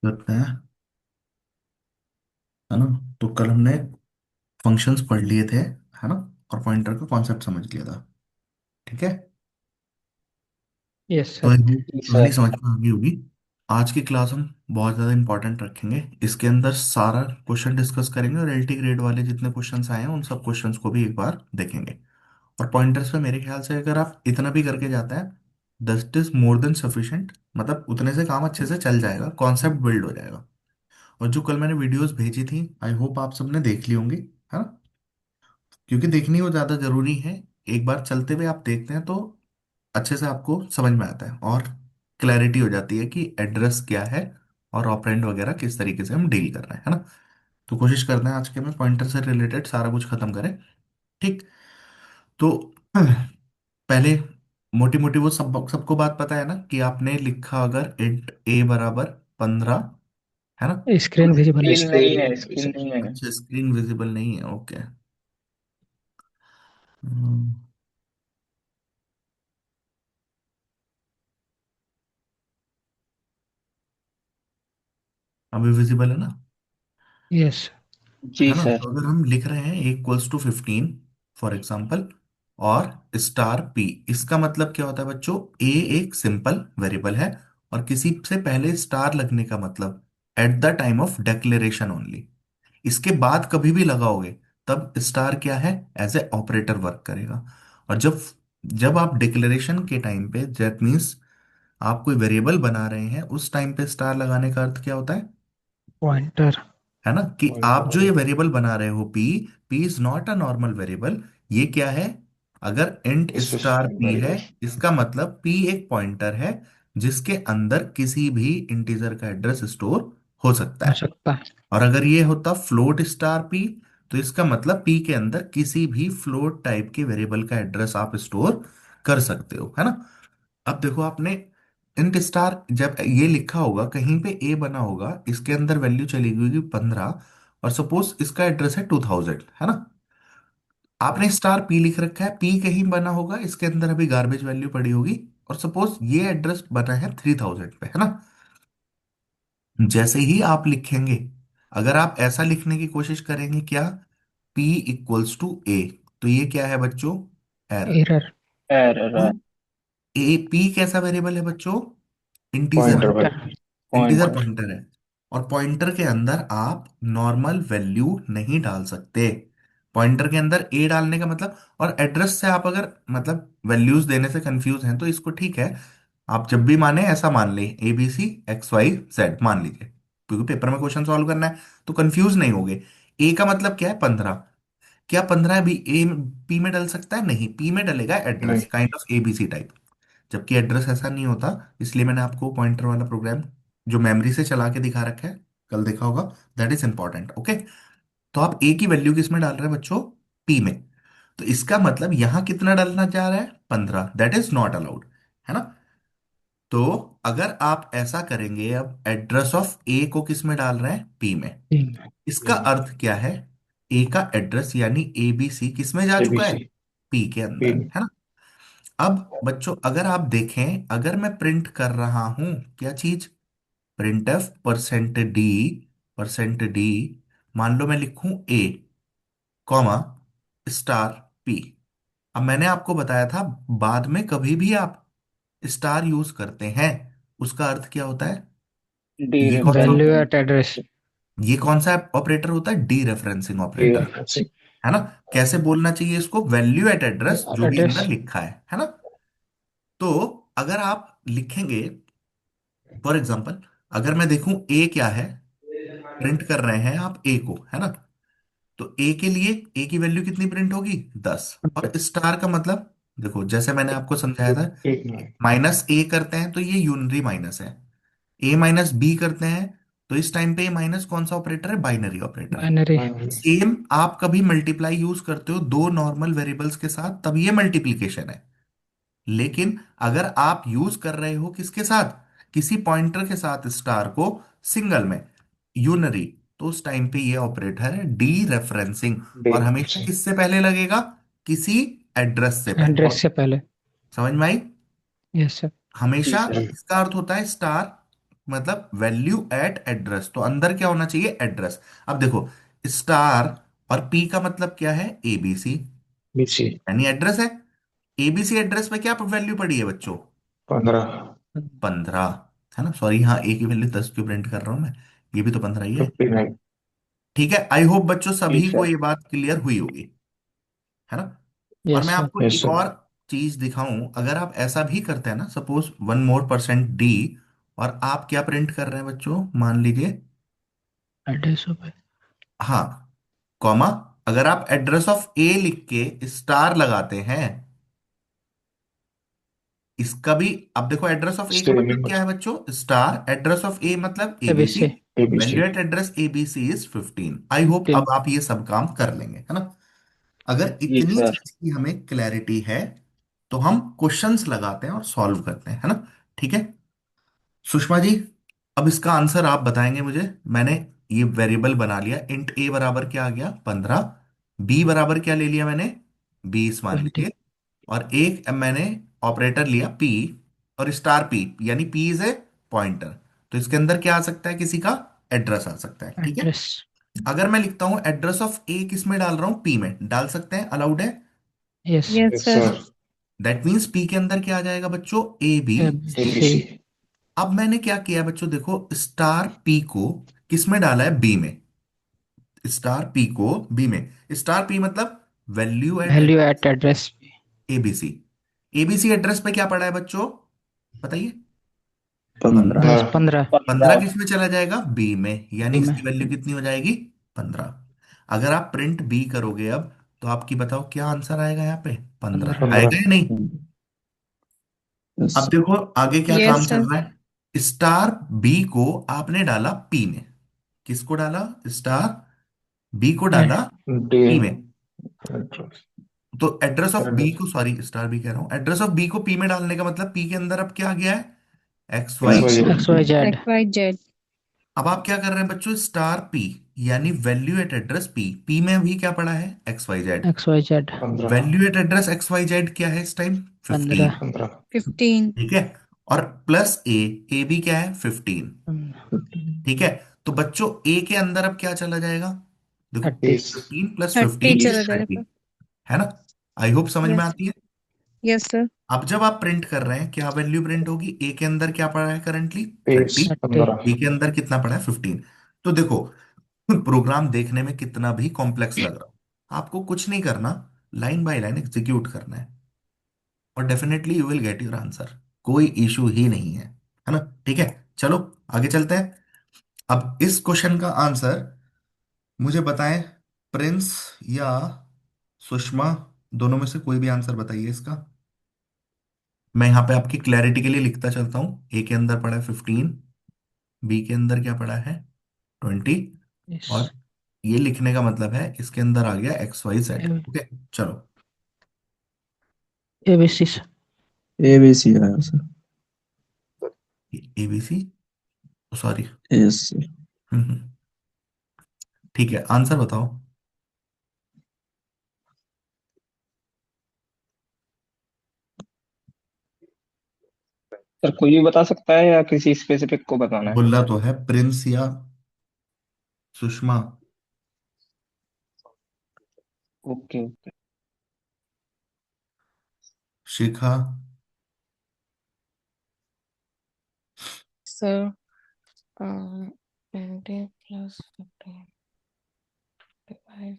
करते हैं, है ना। तो कल हमने फंक्शंस पढ़ लिए थे, है ना, और पॉइंटर का कॉन्सेप्ट समझ लिया था। ठीक है। यस तो सर। कहानी समझ में आ गई होगी। आज की क्लास हम बहुत ज़्यादा इंपॉर्टेंट रखेंगे। इसके अंदर सारा क्वेश्चन डिस्कस करेंगे और एलटी ग्रेड वाले जितने क्वेश्चंस आए हैं उन सब क्वेश्चंस को भी एक बार देखेंगे। और पॉइंटर्स पे मेरे ख्याल से अगर आप इतना भी करके जाते हैं, that is more than sufficient. मतलब उतने से काम अच्छे से चल जाएगा, कॉन्सेप्ट बिल्ड हो जाएगा। और जो कल मैंने वीडियोस भेजी थी, आई होप आप सबने देख ली होंगी, है ना। क्योंकि देखनी वो ज़्यादा ज़रूरी है। एक बार चलते हुए आप देखते हैं तो अच्छे से आपको समझ में आता है और क्लैरिटी हो जाती है कि एड्रेस क्या है और ऑपरेंड वगैरह किस तरीके से हम डील कर रहे हैं, है ना। तो कोशिश करते हैं आज के में पॉइंटर से रिलेटेड सारा कुछ खत्म करें। ठीक। तो पहले मोटी मोटी वो सब सबको बात पता है ना कि आपने लिखा अगर इंट ए बराबर 15, है ना। स्क्रीन विजिबल है। स्क्रीन नहीं है, स्क्रीन नहीं है। अच्छा, स्क्रीन विजिबल नहीं है, ओके। अभी विजिबल है ना। यस। जी है ना। सर। तो अगर हम लिख रहे हैं इक्वल्स टू 15 फॉर एग्जाम्पल, और स्टार पी, इसका मतलब क्या होता है बच्चों। ए एक सिंपल वेरिएबल है और किसी से पहले स्टार लगने का मतलब at the time of declaration only. इसके बाद कभी भी लगाओगे तब स्टार क्या है, एज ए ऑपरेटर वर्क करेगा। और जब जब आप डिक्लेरेशन के टाइम पे, दैट मीन्स आप कोई वेरिएबल बना रहे हैं, उस टाइम पे स्टार लगाने का अर्थ क्या होता है। पॉइंटर। है ना, कि आप जो ये वेरिएबल बना रहे हो P, P is not a normal variable. ये क्या है, अगर इंट स्टार स्पेसिफाइड पी है, वेरिएबल। इसका मतलब पी एक पॉइंटर है जिसके अंदर किसी भी इंटीजर का एड्रेस स्टोर हो सकता हो है। सकता है। और अगर ये होता फ्लोट स्टार पी, तो इसका मतलब पी के अंदर किसी भी फ्लोट टाइप के वेरिएबल का एड्रेस आप स्टोर कर सकते हो, है ना। अब देखो आपने इंट स्टार जब ये लिखा होगा कहीं पे ए बना होगा, इसके अंदर वैल्यू चली गई होगी 15, और सपोज इसका एड्रेस है 2000, है ना। आपने स्टार पी लिख रखा है, पी कहीं बना होगा, इसके अंदर अभी गार्बेज वैल्यू पड़ी होगी, और सपोज ये एड्रेस बना है 3000 पे, है ना। जैसे ही आप लिखेंगे, अगर आप ऐसा लिखने की कोशिश करेंगे क्या, पी इक्वल्स टू ए, तो ये क्या है बच्चों, error. Error. Error. A P कैसा वेरिएबल है बच्चों, इंटीजर है। Pointer pointer. Integer pointer. Pointer है। और पॉइंटर के अंदर आप नॉर्मल वैल्यू नहीं डाल सकते। पॉइंटर के अंदर ए डालने का मतलब, और एड्रेस से आप अगर मतलब वैल्यूज देने से कंफ्यूज हैं तो इसको ठीक है, आप जब भी माने ऐसा मान ले, ABCXYZ मान लीजिए, क्योंकि पेपर में क्वेश्चन सॉल्व करना है तो कंफ्यूज नहीं होगे। ए का मतलब क्या है, 15। क्या 15 भी ए पी में डल सकता है, नहीं, पी में डलेगा एड्रेस नहीं। Kind of ABC type. जबकि एड्रेस ऐसा नहीं होता। इसलिए मैंने आपको पॉइंटर वाला प्रोग्राम जो मेमोरी से चला के दिखा रखा है, कल देखा होगा, दैट इज इंपॉर्टेंट, ओके। तो आप ए की वैल्यू किस में डाल रहे हैं बच्चों, पी में। तो इसका मतलब यहां कितना डालना चाह रहा है, 15, दैट इज नॉट अलाउड, है ना। तो अगर आप ऐसा करेंगे, अब एड्रेस ऑफ ए को किस में डाल रहे हैं, पी में, इसका अर्थ क्या है, ए का एड्रेस यानी ABC किस में जा चुका है, एबीसी। पी के पी। अंदर, है ना। अब बच्चों अगर आप देखें, अगर मैं प्रिंट कर रहा हूं क्या चीज, प्रिंट एफ %d, %d, मान लो मैं लिखूं ए, कॉमा, स्टार पी। अब मैंने आपको बताया था, बाद में कभी भी आप स्टार यूज करते हैं, उसका अर्थ क्या होता है। डी ये कौन सा वैल्यू रेफरेंसिंग। Eight address. ये कौन सा ऑपरेटर होता है, D referencing D operator, referencing. है ना। कैसे बोलना चाहिए इसको, वैल्यू एट एड्रेस जो भी एड्रेस। अंदर लिखा है ना। तो अगर आप लिखेंगे, फॉर एग्जाम्पल, अगर मैं देखूं ए क्या है, प्रिंट कर रहे हैं आप ए को, है ना। तो ए के लिए ए की वैल्यू कितनी प्रिंट होगी, 10। और स्टार का मतलब, देखो जैसे मैंने आपको समझाया था, एक मिनट। माइनस ए करते हैं तो ये यूनरी माइनस है, ए माइनस बी करते हैं तो इस टाइम पे माइनस कौन सा ऑपरेटर है, बाइनरी ऑपरेटर है। बाइनरी। सेम आप कभी मल्टीप्लाई यूज करते हो दो नॉर्मल वेरिएबल्स के साथ, तब ये मल्टीप्लीकेशन है। लेकिन अगर आप यूज कर रहे हो किसके साथ, किसी पॉइंटर के साथ स्टार को, सिंगल में, यूनरी, तो उस टाइम पे ये ऑपरेटर है डी रेफरेंसिंग। डी और हमेशा रेफरेंसिंग। किससे पहले लगेगा, किसी एड्रेस से पहले। एड्रेस से पहले। समझ में आई। Yes sir. जी हमेशा सर। इसका अर्थ होता है स्टार, मतलब वैल्यू एट एड्रेस, तो अंदर क्या होना चाहिए, एड्रेस। अब देखो, स्टार और पी का मतलब क्या है, एबीसी, बीसी। यानी एड्रेस है। एबीसी एड्रेस में क्या वैल्यू पड़ी है बच्चों, 15। 15, है ना। सॉरी, हाँ ए की वैल्यू 10 क्यों प्रिंट कर रहा हूं मैं, ये भी तो 15 ही है। 59। ठीक है, आई होप बच्चों जी सभी को सर। ये बात क्लियर हुई होगी, है ना। और यस मैं सर। आपको यस एक सर। और चीज दिखाऊं, अगर आप ऐसा भी करते हैं ना, सपोज 1 more % डी, और आप क्या प्रिंट कर रहे हैं बच्चों, मान लीजिए, एड्रेस पे। हाँ, कॉमा, अगर आप एड्रेस ऑफ ए लिख के स्टार लगाते हैं, इसका भी, अब देखो एड्रेस ऑफ ए का सेम ही मतलब क्या है मतलब। बच्चों, स्टार, एड्रेस ऑफ ए मतलब ABC, ABC. ABC. Value at address ABC is 15। I hope 15। अब आप ये सब काम कर लेंगे, है ना। अगर जी इतनी सर। चीज की हमें क्लैरिटी है, तो हम क्वेश्चंस लगाते हैं और सॉल्व करते हैं, है ना। ठीक है, सुषमा जी, अब इसका आंसर आप बताएंगे मुझे। मैंने ये वेरिएबल बना लिया, इंट ए बराबर क्या आ गया, 15, बी बराबर क्या ले लिया मैंने, 20 मान 20। लीजिए, और एक मैंने ऑपरेटर लिया पी, और स्टार पी, यानी पी इज ए पॉइंटर, तो इसके अंदर क्या आ सकता है, किसी का एड्रेस आ सकता है, ठीक है। एड्रेस। अगर मैं लिखता हूं एड्रेस ऑफ ए, किस में डाल रहा हूं, पी में डाल सकते हैं, अलाउड है। Yes. Yes yes sir. Sir. That means P के अंदर क्या आ जाएगा बच्चों, A B C. ABC. ABC. अब मैंने क्या किया बच्चों, देखो स्टार पी को किस में डाला है, बी में, स्टार पी को बी में, स्टार पी मतलब value at value at address पे। एबीसी, एबीसी एड्रेस पे क्या पड़ा है बच्चों, बताइए, 15। 10 15। 15 15। किस में चला जाएगा, बी में, यानी बी में। इसकी वैल्यू कितनी हो जाएगी, 15। अगर आप प्रिंट बी करोगे अब, तो आपकी बताओ क्या आंसर आएगा यहाँ पे, 15 15। आएगा 15। या नहीं। यस अब सर। देखो आगे क्या यस काम चल सर। रहा है, स्टार बी को आपने डाला पी में, किसको डाला, स्टार बी को डाला डे। पी में, एड्रेस। तो एड्रेस ऑफ बी एड्रेस। को, सॉरी स्टार बी कह रहा हूं, एड्रेस ऑफ बी को पी में डालने का मतलब पी के अंदर अब क्या आ गया है, X X Y. Y Z. X Y Z. X Y Z. अब आप क्या कर रहे हैं बच्चों, स्टार पी, यानी value at address P, P में भी क्या पड़ा है, X Y Z, X Y Z. 15। Value at address X Y Z क्या है इस टाइम, 15। 15। 15। 15। ठीक है, और प्लस ए, ए भी क्या है, 15। ठीक है, तो बच्चों ए के अंदर अब क्या चला जाएगा, देखो 30। 15 प्लस 30 15 इज बीस। चला जाएगा। 30, है ना। आई होप समझ में यस। आती है। Yes sir. अब जब आप प्रिंट कर रहे हैं, क्या वैल्यू प्रिंट होगी, ए के अंदर क्या पड़ा है करंटली, तेईस। 30, 30। 15। बी के अंदर कितना पड़ा है, 15। तो देखो, प्रोग्राम देखने में कितना भी कॉम्प्लेक्स लग रहा हो, आपको कुछ नहीं करना, लाइन बाय लाइन एग्जीक्यूट करना है, और definitely you will get your answer, कोई इशू ही नहीं है ना। ठीक है, चलो आगे चलते हैं। अब इस क्वेश्चन का आंसर मुझे बताएं, प्रिंस या सुषमा, दोनों में से कोई भी आंसर बताइए इसका। मैं यहाँ पे आपकी क्लैरिटी के लिए लिखता चलता हूँ, ए के अंदर पड़ा है 15, बी के अंदर क्या पड़ा है, 20, यस। और ये लिखने का मतलब है इसके अंदर आ गया एक्स वाई जेड। ओके, चलो, एबीसी। ABC आया sir. A B C, sorry, yes sir. ठीक है, आंसर बताओ। सर कोई भी बता सकता है या किसी स्पेसिफिक को बताना है? बोलना तो है, प्रिंस या Sushma. Okay okay. Shikha. Sir 20 plus 15 5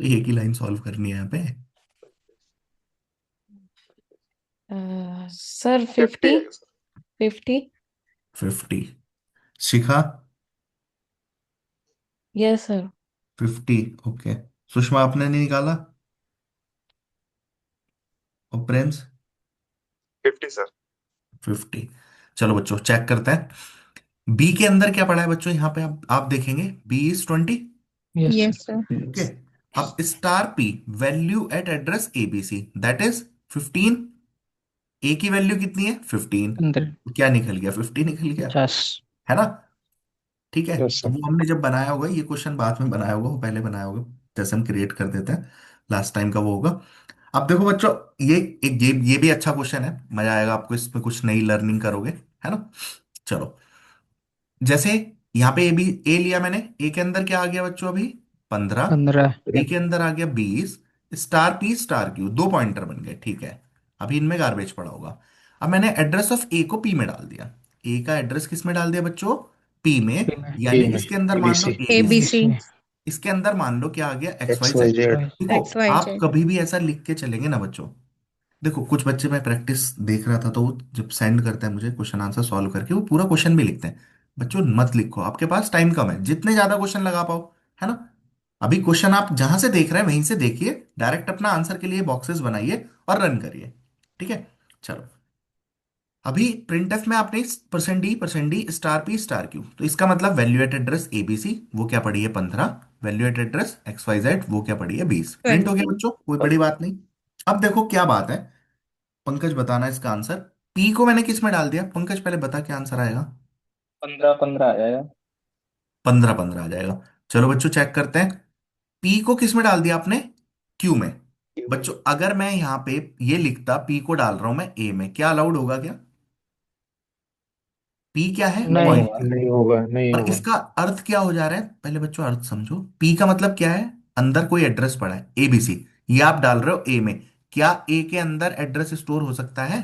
तो एक ही लाइन सॉल्व करनी है यहाँ पे, प्लस सर 50। 50। 50। शिखा, यस सर। 50, ओके। सुषमा आपने नहीं निकाला, और प्रिंस, 50 सर। 50। चलो बच्चों चेक करते हैं, बी के अंदर क्या पड़ा है बच्चों, यहाँ पे आप देखेंगे B is 20। Yes yes sir. Sir. Okay, अब star P, value at address ABC, that is 15, A की वैल्यू कितनी है, 15, 15। तो क्या निकल गया, 50 निकल गया, 50। है ना। ठीक है, यस तो सर। वो हमने जब बनाया होगा, ये क्वेश्चन बाद में बनाया होगा, वो पहले बनाया होगा, जैसे हम क्रिएट कर देते हैं, लास्ट टाइम का वो होगा। अब देखो बच्चों, ये एक ये भी अच्छा क्वेश्चन है, मजा आएगा आपको, इसमें कुछ नई लर्निंग करोगे, है ना। चलो, जैसे यहाँ पे ए बी, ए लिया मैंने, ए के अंदर क्या आ गया बच्चों अभी? 15। 15। बी के अंदर आ गया 20। स्टार पी स्टार क्यू दो पॉइंटर बन गए, ठीक है। अभी इनमें गार्बेज पड़ा होगा। अब मैंने एड्रेस ऑफ ए को पी में डाल दिया। ए का एड्रेस किस में डाल दिया बच्चों? पी में। पी में। यानी ए में इसके अंदर मान लो एबीसी एबीसी, ABC। ABC। इसके अंदर मान लो क्या आ गया? X Y X Y Z. Z. XY। देखो, आप XYZ। कभी भी ऐसा लिख के चलेंगे ना बच्चों। देखो कुछ बच्चे, मैं प्रैक्टिस देख रहा था तो वो जब सेंड करते हैं मुझे क्वेश्चन आंसर सॉल्व करके, वो पूरा क्वेश्चन भी लिखते हैं। बच्चों मत लिखो, आपके पास टाइम कम है, जितने ज्यादा क्वेश्चन लगा पाओ, है ना। अभी क्वेश्चन आप जहां से देख रहे हैं वहीं से देखिए, डायरेक्ट अपना आंसर के लिए बॉक्सेस बनाइए और रन करिए, ठीक है। चलो, अभी प्रिंटफ में आपने percent D star P star Q, तो इसका मतलब वैल्यू एट एड्रेस एबीसी वो क्या पड़ी है? 15। Value at address X Y Z वो क्या पड़ी है? 20। प्रिंट हो गया 20। बच्चों, कोई बड़ी बात नहीं। अब देखो क्या बात है, पंकज बताना इसका आंसर। पी को मैंने किस में डाल दिया? पंकज पहले बता क्या आंसर आएगा। 15 15 आ जाएगा। 15 15 आ जाएगा। चलो बच्चों चेक करते हैं, पी को किस में डाल दिया आपने? क्यू में। बच्चों अगर मैं यहां पे ये लिखता पी को डाल रहा हूं मैं ए में, क्या अलाउड होगा क्या? पी क्या है? नहीं नहीं। होगा। नहीं होगा, नहीं और होगा। इसका अर्थ क्या हो जा रहा है? पहले बच्चों अर्थ समझो, पी का मतलब क्या है? अंदर कोई एड्रेस पड़ा है एबीसी, ये आप डाल रहे हो ए में। क्या ए के अंदर एड्रेस स्टोर हो सकता है?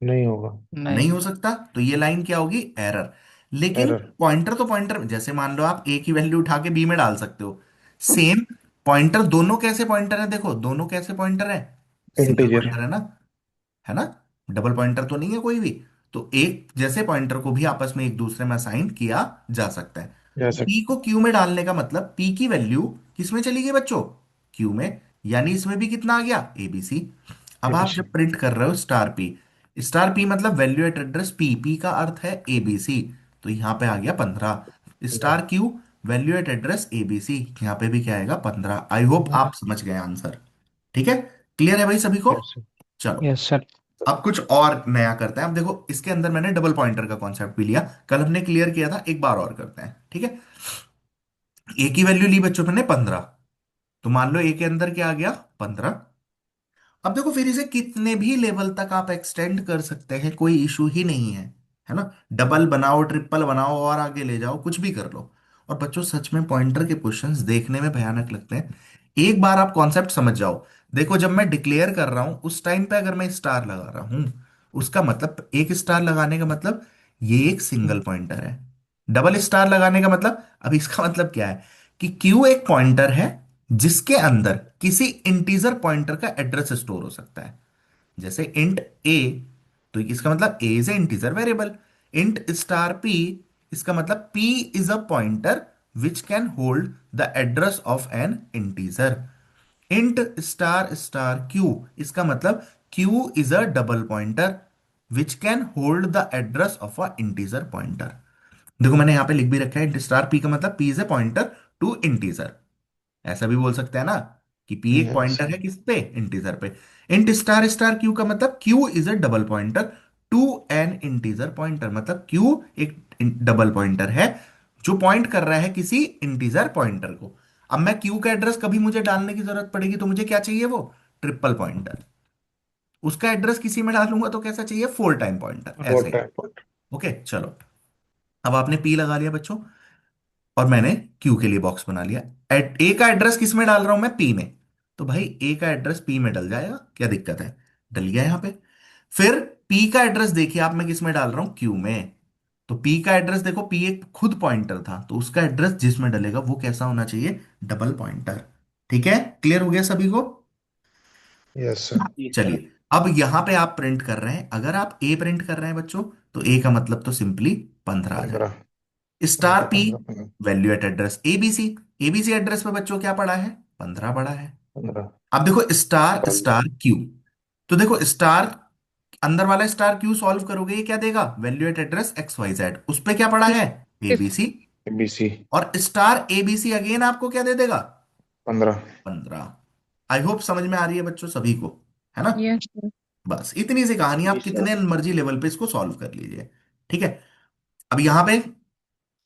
नहीं होगा। नहीं नहीं। हो सकता, तो ये लाइन क्या होगी? एरर। लेकिन एरर। पॉइंटर तो पॉइंटर, जैसे मान लो आप ए की वैल्यू उठा के बी में डाल सकते हो। सेम पॉइंटर, दोनों कैसे पॉइंटर है? देखो दोनों कैसे पॉइंटर है? Single integer. पॉइंटर है ना। डबल पॉइंटर तो नहीं है कोई भी। तो एक जैसे पॉइंटर को भी आपस में एक दूसरे में असाइन किया जा सकता है। जा पी सकता। को क्यू में डालने का मतलब पी की वैल्यू किस में चली गई बच्चों? क्यू में। यानी इसमें भी कितना आ गया? एबीसी। अब आप एबीसी। जब प्रिंट कर रहे हो स्टार पी, स्टार पी मतलब value at address P, P का अर्थ है एबीसी, तो यहां पे आ गया 15। Star Q value at address ABC, यहां पे भी क्या आएगा? 15। आई होप आप 15। समझ गए आंसर, ठीक है। क्लियर है भाई सभी को? यस। चलो, यस सर। अब कुछ और नया करते हैं। अब देखो इसके अंदर मैंने डबल पॉइंटर का कॉन्सेप्ट भी लिया, कल हमने क्लियर किया था, एक बार और करते हैं, ठीक है। ए की वैल्यू ली बच्चों मैंने 15, तो मान लो ए के अंदर क्या आ गया? 15। अब देखो फिर इसे कितने भी लेवल तक आप एक्सटेंड कर सकते हैं, कोई इशू ही नहीं है ना। डबल बनाओ, ट्रिपल बनाओ और आगे ले जाओ, कुछ भी कर लो। और बच्चों सच में पॉइंटर के क्वेश्चंस देखने में भयानक लगते हैं, एक बार आप कॉन्सेप्ट समझ जाओ। देखो जब मैं डिक्लेयर कर रहा हूं उस टाइम पे अगर मैं स्टार लगा रहा हूं, उसका मतलब एक स्टार लगाने का मतलब ये एक सिंगल पॉइंटर है। डबल स्टार लगाने का मतलब, अब इसका मतलब क्या है कि क्यू एक पॉइंटर है जिसके अंदर किसी इंटीजर पॉइंटर का एड्रेस स्टोर हो सकता है। जैसे इंट ए, तो इसका मतलब A is a integer variable. Int star P, इसका मतलब P is a pointer which can hold the address of an integer. Int star star Q, इसका मतलब Q is a double pointer which can hold the address of a integer pointer. देखो मैंने यहां पे लिख भी रखा है, इंट स्टार पी का मतलब P is a pointer to integer. ऐसा भी बोल सकते हैं ना कि पी एक यस। पॉइंटर है किस पे? इंटीजर पे। इंट स्टार स्टार क्यू का मतलब Q is a double pointer to an integer pointer, मतलब क्यू एक डबल पॉइंटर है जो पॉइंट कर रहा है किसी इंटीजर पॉइंटर को। अब मैं क्यू का एड्रेस कभी मुझे डालने की जरूरत पड़ेगी तो मुझे क्या चाहिए? वो ट्रिपल पॉइंटर। उसका एड्रेस किसी में डालूंगा तो कैसा चाहिए? फोर टाइम पॉइंटर, फोर ऐसे। टाइम। ओके चलो, अब आपने पी लगा लिया बच्चों, और मैंने क्यू के लिए बॉक्स बना लिया। ए का एड्रेस किस में डाल रहा हूं मैं? पी में। तो भाई ए का एड्रेस पी में डल जाएगा, क्या दिक्कत है? डल गया यहां पे। फिर पी का एड्रेस देखिए आप, मैं किस में डाल रहा हूं? क्यू में। तो पी का एड्रेस देखो, पी एक खुद पॉइंटर था, तो उसका एड्रेस जिसमें डलेगा वो कैसा होना चाहिए? Double pointer. ठीक है, क्लियर हो गया सभी को? Yes sir. जी सर। चलिए, अब यहां पे आप प्रिंट कर रहे हैं, अगर आप ए प्रिंट कर रहे हैं बच्चों, तो ए का मतलब तो सिंपली 15 आ जाएगा। 15। स्टार पंद्रह पी पंद्रह पंद्रह। Value at address ABC, ABC address पे बच्चों क्या पड़ा है? 15 पड़ा है। 15। अब देखो स्टार 15। स्टार क्यू, तो देखो स्टार अंदर वाला स्टार क्यू सॉल्व करोगे ये क्या देगा? Value at address X Y Z, उस पे क्या पड़ा है? एबीसी। एबीसी। और स्टार एबीसी अगेन आपको क्या दे देगा? 15। 15। आई होप समझ में आ रही है बच्चों सभी को, है ना। Yes, sir. बस इतनी सी कहानी, जी आप सर। कितने मर्जी लेवल पे इसको सॉल्व कर लीजिए, ठीक है। अब यहां पे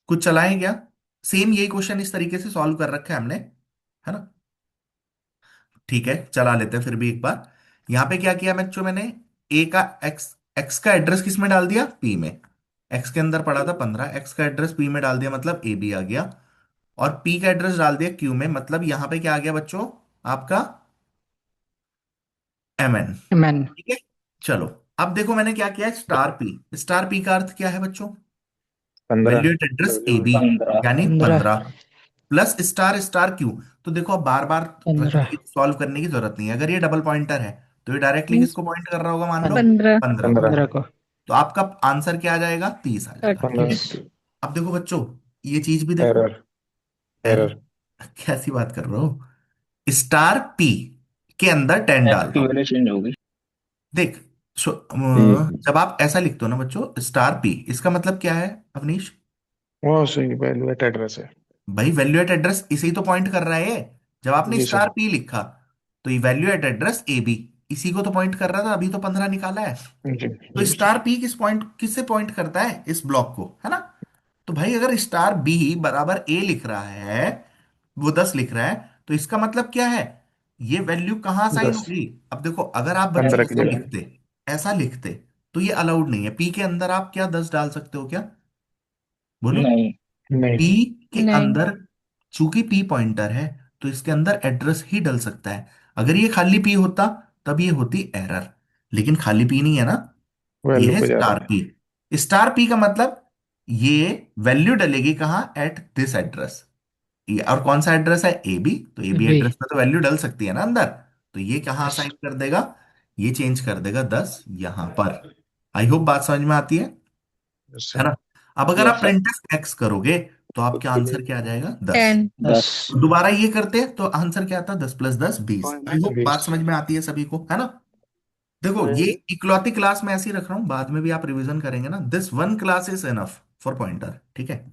कुछ चलाएं क्या? सेम यही क्वेश्चन इस तरीके से सॉल्व कर रखा है हमने, है ना। ठीक है, चला लेते हैं फिर भी एक बार। यहां पे क्या किया बच्चों मैंने? ए का एक्स, एक्स का एड्रेस किस में डाल दिया? पी में। एक्स के अंदर पड़ा था 15, एक्स का एड्रेस पी में डाल दिया मतलब ए बी आ गया, और पी का एड्रेस डाल दिया क्यू में, मतलब यहां पे क्या आ गया बच्चों, आपका एम एन। मैन। ठीक है। चलो, अब देखो मैंने क्या किया, स्टार पी। स्टार पी का अर्थ क्या है बच्चों, 15। Value at address A B, 15। यानी 15। 15 प्लस स्टार स्टार क्यू। तो देखो अब बार बार रखने 15। की, सॉल्व करने की जरूरत नहीं है, अगर ये डबल पॉइंटर है तो ये डायरेक्टली किसको पॉइंट कर रहा होगा, मान लो 15। 15 को। 15 को। तो आपका आंसर क्या आ जाएगा, 30 आ जाएगा। ठीक 15। है। 30। अब देखो बच्चों, ये चीज भी देखो। एरर। एरर? एरर। कैसी बात कर रहे हो, स्टार पी के अंदर 10 डाल एक्स की रहा हूं। वैल्यू चेंज होगी। देख, ठीक। जब आप ऐसा लिखते हो ना बच्चों, स्टार पी, इसका मतलब क्या है अवनीश? वो सही वैल्यूएट एड्रेस है। भाई वैल्यू एट एड्रेस इसी तो पॉइंट कर रहा है ये। जब आपने जी स्टार सर। पी लिखा, तो ये value at address A B, इसी को तो पॉइंट कर रहा था, अभी तो 15 निकाला है। जी तो जी स्टार पी किससे पॉइंट करता है, इस ब्लॉक को, है ना। तो भाई अगर स्टार बी बराबर ए लिख रहा है, वो 10 लिख रहा है, तो इसका मतलब क्या है, ये वैल्यू कहाँ साइन 10। होगी। अब देखो, अगर आप बच्चों 15 की ऐसा जगह। लिखते, ऐसा लिखते, तो ये अलाउड नहीं है। पी के अंदर आप क्या 10 डाल सकते हो क्या, बोलो। नहीं। पी नहीं। के नहीं। अंदर, चूंकि पी पॉइंटर है, तो इसके अंदर एड्रेस ही डल सकता है। अगर ये खाली पी होता, तब ये होती एरर, लेकिन खाली पी नहीं है ना, ये वैल्यू है पे जा स्टार रहा पी। स्टार पी का मतलब ये वैल्यू डलेगी कहाँ, एट दिस एड्रेस। ये और कौन सा एड्रेस है, ए बी, तो ए बी बी। एड्रेस में तो वैल्यू डल सकती है ना अंदर। तो ये कहाँ यस। साइन कर देगा, ये चेंज कर देगा 10 यहां पर। आई होप बात समझ में आती है है सर। ना। अब अगर आप यस सर। प्रिंट एक्स करोगे, तो आपका आंसर क्या आ जाएगा, 10। 10। 10। 10। दोबारा ये करते हैं तो आंसर क्या आता है, 10 + 10 20। आई होप बात 20। समझ में आती है सभी को, है ना। देखो ये इकलौती क्लास में ऐसे ही रख रहा हूं, बाद में भी आप रिवीजन करेंगे ना, this one class is enough for pointer. ठीक है।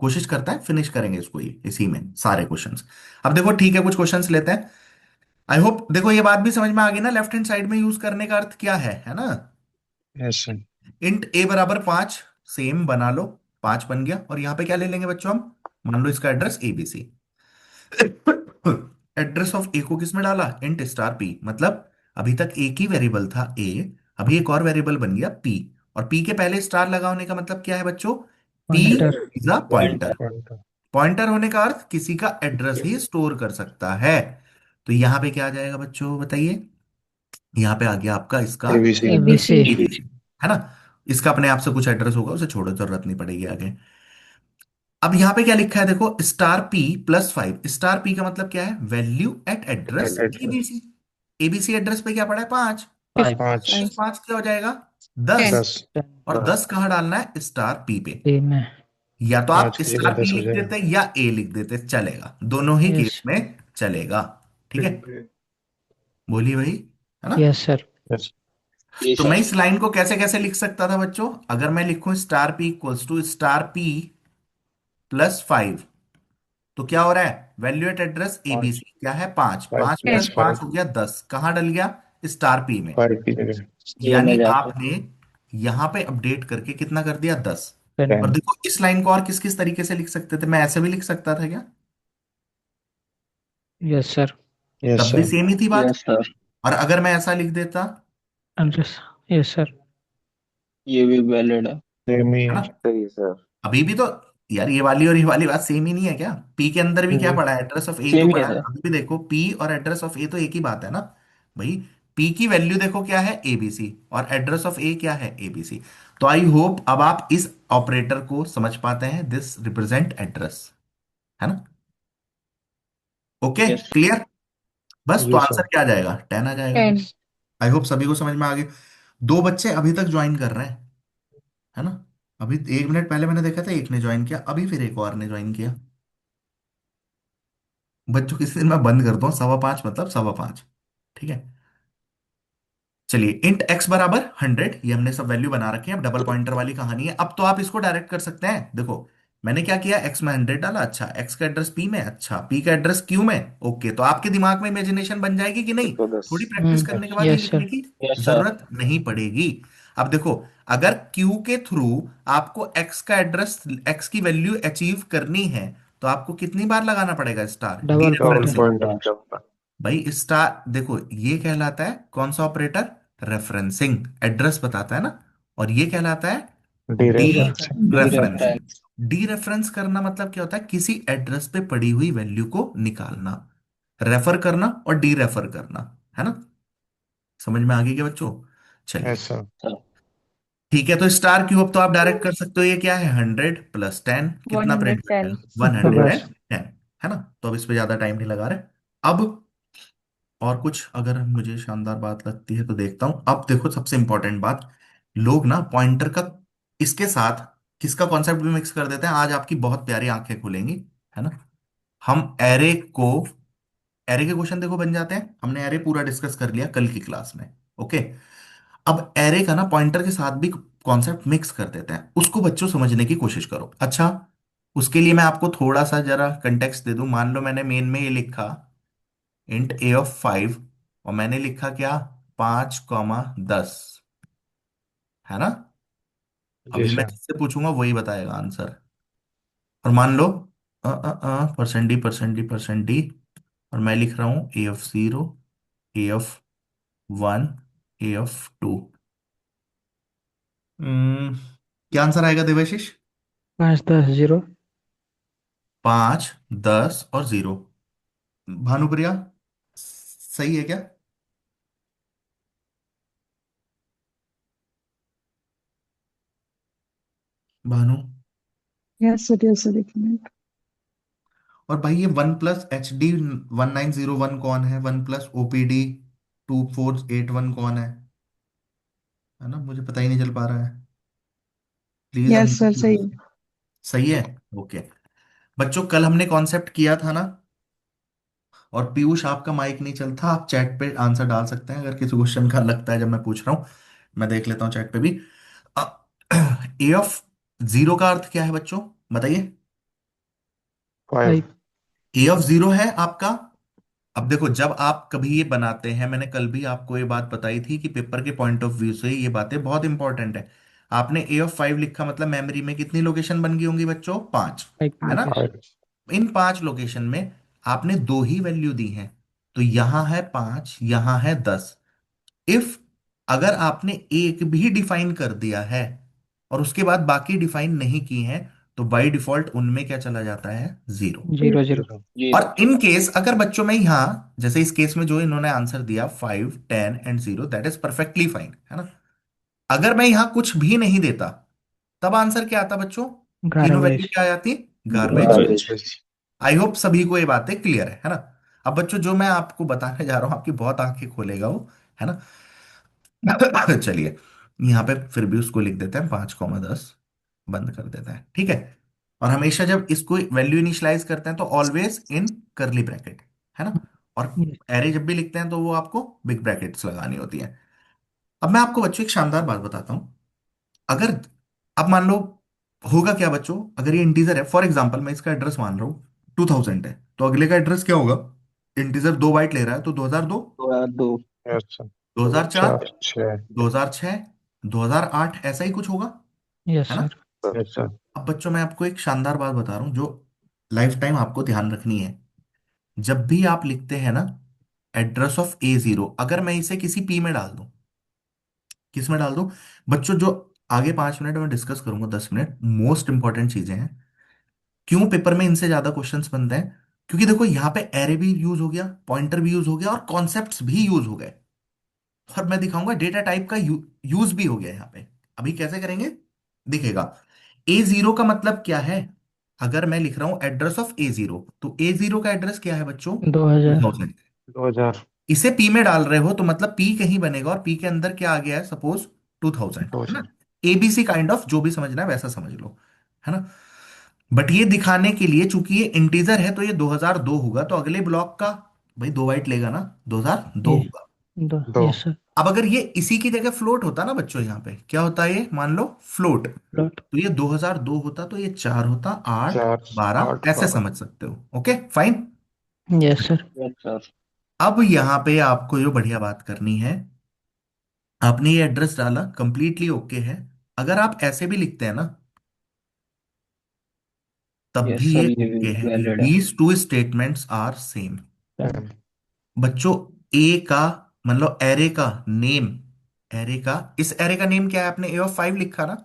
कोशिश करता है फिनिश करेंगे इसको, ये इसी में सारे क्वेश्चंस। अब देखो ठीक है, कुछ क्वेश्चंस लेते हैं। आई होप देखो ये बात भी समझ में आ गई ना, लेफ्ट हैंड साइड में यूज करने का अर्थ क्या है ना। Yes sir. इंट ए बराबर 5, सेम बना लो, 5 बन गया, और यहां पे क्या ले लेंगे बच्चों हम, मान लो इसका एड्रेस एबीसी। एड्रेस ऑफ ए को किसमें डाला, इंट स्टार पी, मतलब अभी तक एक ही वेरिएबल था ए, अभी एक और वेरिएबल बन गया पी, और पी के पहले स्टार लगा होने का मतलब क्या है बच्चों, P pointer. Is a pointer. Pointer. Pointer होने का अर्थ किसी का एड्रेस ही स्टोर कर सकता है। तो यहां पे क्या आ जाएगा बच्चों बताइए, यहां पे आ गया आपका इसका एबीसी। एबीसी। ABC। ABC, है ना। इसका अपने आप से कुछ एड्रेस होगा, उसे छोड़ो, जरूरत नहीं पड़ेगी आगे। अब यहां पे क्या लिखा है देखो, star P plus 5। Star P का मतलब क्या है, value at address address. ABC. ABC address पे क्या पड़ा है, 5। 5। 5। 5। 5 क्या हो जाएगा, 10। 10। 10। और 10 कहाँ डालना है, स्टार पी पे। डी में। या तो आप 5 की स्टार जगह पी 10 हो लिख जाएगा। देते या ए लिख देते, चलेगा, दोनों ही यस। केस में चलेगा। ठीक है। बोलिए भाई, है ना। Yes sir. यस। जी तो मैं सर। इस लाइन को कैसे कैसे लिख सकता था बच्चों, अगर मैं लिखूं star P equals to star P +5, तो क्या हो रहा है, वैल्यू एट एड्रेस 5। एबीसी क्या है, 5, 5 5 10। Plus plus 5 5। हो गया 10, कहाँ डल गया, स्टार पी में। 5 की जगह ए में यानी जाके। आपने यहां पे अपडेट करके कितना कर दिया, 10। 10। और 10। देखो इस लाइन को और किस किस तरीके से लिख सकते थे, मैं ऐसे भी लिख सकता था क्या, यस सर। यस तब भी सर। सेम ही थी बात। Yes sir. और अगर मैं ऐसा लिख देता, एड्रेस। Yes sir. ये भी वैलिड है। सेम ही है है। ना, अभी भी तो, यार ये वाली और ये वाली बात सेम ही नहीं है क्या, पी के अंदर भी क्या जी। पड़ा है, एड्रेस ऑफ ए तो सेम ही है पड़ा है, सर। अभी भी देखो पी और एड्रेस ऑफ ए तो एक ही बात है ना भाई। पी की वैल्यू देखो क्या है, एबीसी, और एड्रेस ऑफ ए क्या है, एबीसी। तो आई होप अब आप इस ऑपरेटर को समझ पाते हैं, दिस रिप्रेजेंट एड्रेस, है ना। Okay, yes. क्लियर। बस तो जी आंसर सर। क्या आ जाएगा, 10 आ जाएगा। 10। आई होप सभी को समझ में आ गया। 2 बच्चे अभी तक ज्वाइन कर रहे हैं, है ना। अभी 1 मिनट पहले मैंने देखा था एक ने ज्वाइन किया, अभी फिर एक और ने ज्वाइन किया। बच्चों किसी दिन मैं बंद कर दूं 5:15, मतलब 5:15। ठीक है। चलिए, इंट एक्स बराबर 100, ये हमने सब वैल्यू बना रखे हैं, अब डबल पॉइंटर वाली कहानी है। अब तो आप इसको डायरेक्ट कर सकते हैं, देखो मैंने क्या किया, एक्स में 100 डाला, अच्छा एक्स का एड्रेस पी में, अच्छा पी का एड्रेस क्यू में, ओके। तो आपके दिमाग में इमेजिनेशन बन जाएगी कि नहीं, थोड़ी प्रैक्टिस करने के बाद ये यस लिखने सर। की यस सर। जरूरत नहीं पड़ेगी। अब देखो, अगर क्यू के थ्रू आपको एक्स का एड्रेस, एक्स की वैल्यू अचीव करनी है, तो आपको कितनी बार लगाना पड़ेगा star, D double double pointer. Referencing. Pointer. भाई स्टार देखो, ये कहलाता है कौन सा ऑपरेटर, रेफरेंसिंग, एड्रेस बताता है ना। और ये कहलाता है D D reference. D reference. Reference. D reference करना मतलब क्या होता है, किसी एड्रेस पे पड़ी हुई वैल्यू को निकालना, रेफर करना और डी रेफर करना, है ना। समझ में आ गई क्या बच्चों? चलिए यस सर। ठीक है, तो स्टार क्यूब तो आप डायरेक्ट कर सकते हो, ये क्या है 100 + 10 वन कितना हंड्रेड प्रिंट टेन करेगा, 110, बस। है ना। तो अब इस पे ज्यादा टाइम नहीं लगा रहे। अब और कुछ अगर मुझे शानदार बात लगती है तो देखता हूं। अब देखो सबसे इंपॉर्टेंट बात, लोग ना पॉइंटर का इसके साथ किसका कॉन्सेप्ट भी मिक्स कर देते हैं। आज आपकी बहुत प्यारी आंखें खुलेंगी, है ना। हम एरे के क्वेश्चन देखो बन जाते हैं, हमने एरे पूरा डिस्कस कर लिया कल की क्लास में। ओके, अब एरे का ना पॉइंटर के साथ भी कॉन्सेप्ट मिक्स कर देते हैं, उसको बच्चों समझने की कोशिश करो। अच्छा, उसके लिए मैं आपको थोड़ा सा जरा कंटेक्स्ट दे दूं। मान लो मैंने मेन में ये लिखा int a of 5, और मैंने लिखा क्या, 5, 10, है ना। जी अभी मैं सर। जिससे पूछूंगा वही बताएगा आंसर। और मान लो %d और मैं लिख रहा हूं a of 0, a of 1, a of 2। क्या आंसर आएगा देवेशिश? 5 10 0। 5, 10 और 0। भानुप्रिया, सही है क्या? भानु। यस सर, एक मिनट। और भाई ये 1+HD1901 कौन है, 1+OPD2481 कौन है ना, मुझे पता ही नहीं चल पा रहा है। प्लीज यस सर, सही अंकित। है। सही है। ओके बच्चों, कल हमने कॉन्सेप्ट किया था ना। और पीयूष आपका माइक नहीं चलता, आप चैट पे आंसर डाल सकते हैं अगर किसी क्वेश्चन का लगता है जब मैं पूछ रहा हूँ। मैं देख लेता हूँ चैट पे भी। A of 0 का अर्थ क्या है बच्चों, बताइए। 5। 5। A of 0 है आपका। अब देखो जब आप कभी ये बनाते हैं, मैंने कल भी आपको ये बात बताई थी कि पेपर के पॉइंट ऑफ व्यू से ये बातें बहुत इंपॉर्टेंट है। आपने A of 5 लिखा मतलब मेमोरी में कितनी लोकेशन बन गई होंगी बच्चों, 5, 5 है ना। लोकेशन। 5। इन 5 लोकेशन में आपने दो ही वैल्यू दी हैं, तो यहां है 5, यहां है 10। इफ अगर आपने एक भी डिफाइन कर दिया है और उसके बाद बाकी डिफाइन नहीं की हैं, तो बाय डिफॉल्ट उनमें क्या चला जाता है, 0। 0 0। 0। जीरो। और इन केस अगर बच्चों में यहां, जैसे इस केस में जो इन्होंने आंसर दिया 5, 10 and 0, that is perfectly fine, है ना। अगर मैं यहां कुछ भी नहीं देता, तब आंसर क्या आता बच्चों, तीनों वैल्यू गार्बेज। क्या आ जाती, garbage. Garbage. Garbage. I hope सभी को ये बातें क्लियर है ना। अब बच्चों जो मैं आपको बताने जा रहा हूं, आपकी बहुत आंखें खोलेगा वो, है ना। चलिए, यहाँ पे फिर भी उसको लिख देते हैं 5, 10, बंद कर देते हैं, ठीक है। और हमेशा जब इसको वैल्यू इनिशियलाइज करते हैं तो ऑलवेज इन करली ब्रैकेट, है ना। और यस। एरे जब भी लिखते हैं तो वो आपको बिग ब्रैकेट्स लगानी होती है। अब मैं आपको बच्चों एक शानदार बात बताता हूं। अगर अब मान लो, होगा क्या बच्चों, अगर ये इंटीजर है, फॉर एग्जांपल मैं इसका एड्रेस मान रहा हूं 2000 है, तो अगले का एड्रेस क्या होगा, इंटीजर 2 बाइट ले रहा है तो 2002, दो यार दो। Yes sir. 2004, 4 6। 2006, 2008, ऐसा ही कुछ होगा, यस है ना। सर। Yes sir. अब बच्चों मैं आपको एक शानदार बात बता रहा हूं जो लाइफ टाइम आपको ध्यान रखनी है। जब भी आप लिखते हैं ना एड्रेस ऑफ A0, अगर मैं इसे किसी पी में डाल दूं, किस में डाल दूं बच्चों, जो आगे 5 मिनट में डिस्कस करूंगा, 10 मिनट मोस्ट इंपॉर्टेंट चीजें हैं। क्यों पेपर में इनसे ज्यादा क्वेश्चंस बनते हैं, क्योंकि देखो यहाँ पे एरे भी यूज हो गया, पॉइंटर भी यूज हो गया और कॉन्सेप्ट्स भी यूज हो गए। और मैं दिखाऊंगा डेटा टाइप का यूज भी हो गया यहाँ पे। अभी कैसे करेंगे दिखेगा। A0 का मतलब क्या है, अगर मैं लिख रहा हूं एड्रेस ऑफ A0, तो A0 का एड्रेस क्या है बच्चों, 2000। 2000। 2000। इसे पी में डाल रहे हो तो मतलब पी कहीं बनेगा, और पी के अंदर क्या आ गया है, सपोज 2000, है ना। 2000। एबीसी काइंड ऑफ जो भी समझना है वैसा समझ लो, है ना। बट ये दिखाने के लिए चूंकि ये इंटीजर है तो ये 2002 होगा, तो अगले ब्लॉक का भाई 2 बाइट लेगा ना, 2002 ये होगा। दो। 2। Yes sir. अब अगर ये इसी की जगह फ्लोट होता ना बच्चों, यहाँ पे क्या होता है, ये मान लो फ्लोट, प्लॉट। तो ये 2002 होता, तो ये 4 होता, 8, 4 12 8 ऐसे 12। समझ सकते हो। Okay fine. Yes sir. Yes sir. अब यहाँ पे आपको जो बढ़िया बात करनी है, आपने ये एड्रेस डाला, कंप्लीटली ओके है। अगर आप ऐसे भी लिखते हैं ना, तब यस भी ये सर, ये भी ओके है। वैलिड है। These two statements are same. Same. बच्चों ए का मतलब एरे का नेम, एरे का, इस एरे का नेम क्या है, आपने A of 5 लिखा ना,